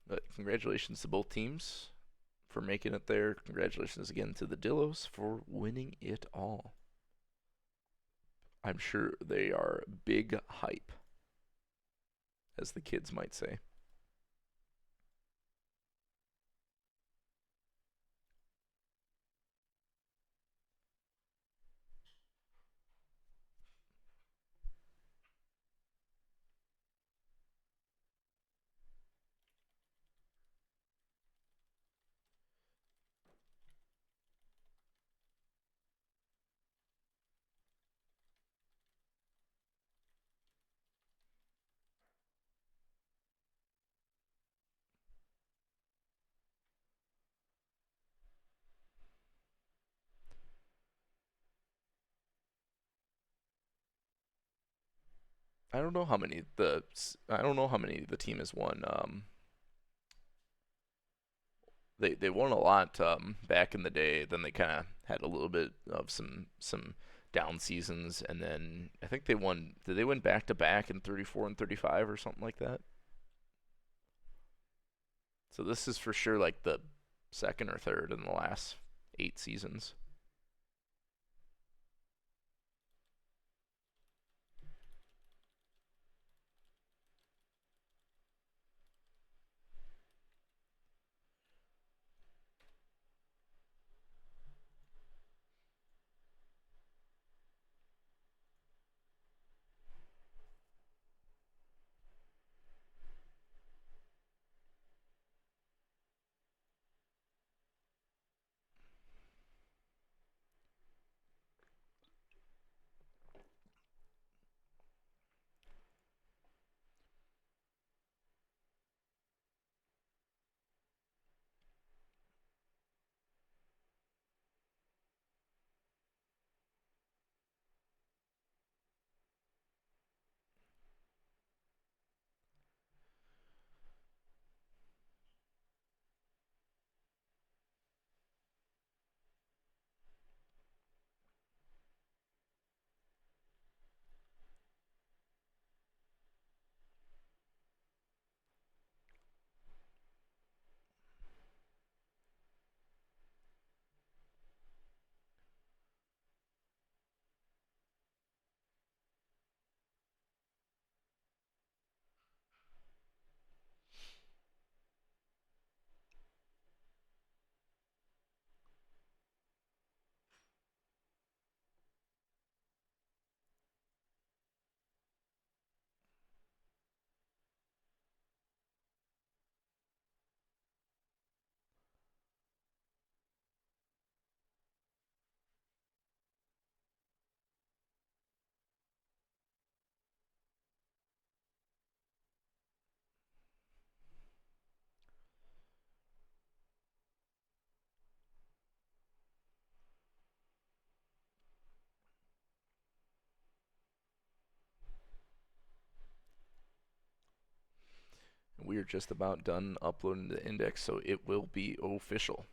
But congratulations to both teams for making it there. Congratulations again to the Dillos for winning it all. I'm sure they are big hype, as the kids might say. I don't know how many the team has won They won a lot back in the day. Then they kind of had a little bit of some down seasons, and then I think they won. Did they win back to back in 34 and 35 or something like that? So this is for sure like the second or third in the last 8 seasons. We are just about done uploading the index, so it will be official.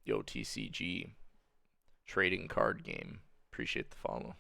Yo, TCG trading card game. Appreciate the follow.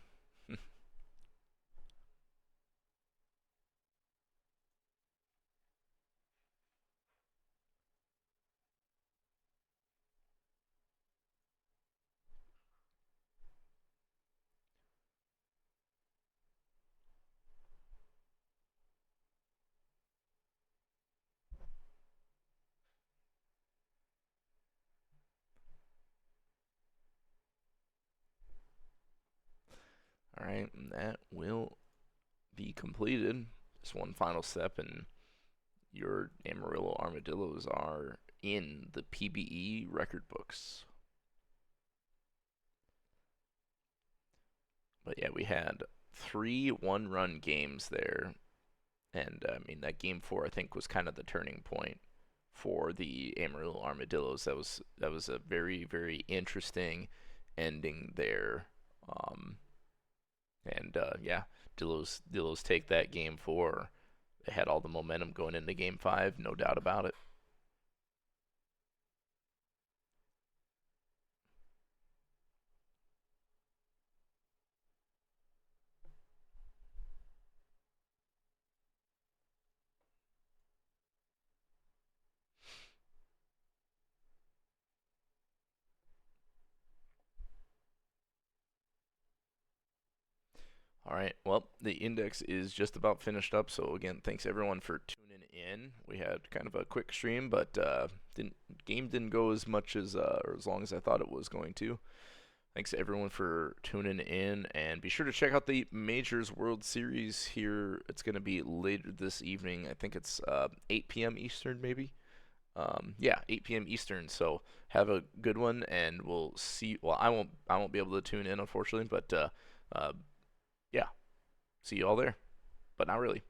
All right, and that will be completed. Just one final step, and your Amarillo Armadillos are in the PBE record books. But yeah, we had three one-run games there, and I mean that game four I think was kind of the turning point for the Amarillo Armadillos. That was a very interesting ending there. Um, and yeah, Dillos take that game four. They had all the momentum going into game five, no doubt about it. All right. Well, the index is just about finished up. So again, thanks everyone for tuning in. We had kind of a quick stream, but game didn't go as much as or as long as I thought it was going to. Thanks everyone for tuning in, and be sure to check out the Majors World Series here. It's going to be later this evening. I think it's 8 p.m. Eastern, maybe. Yeah, 8 p.m. Eastern. So have a good one, and we'll see. Well, I won't be able to tune in unfortunately, but yeah. See you all there, but not really.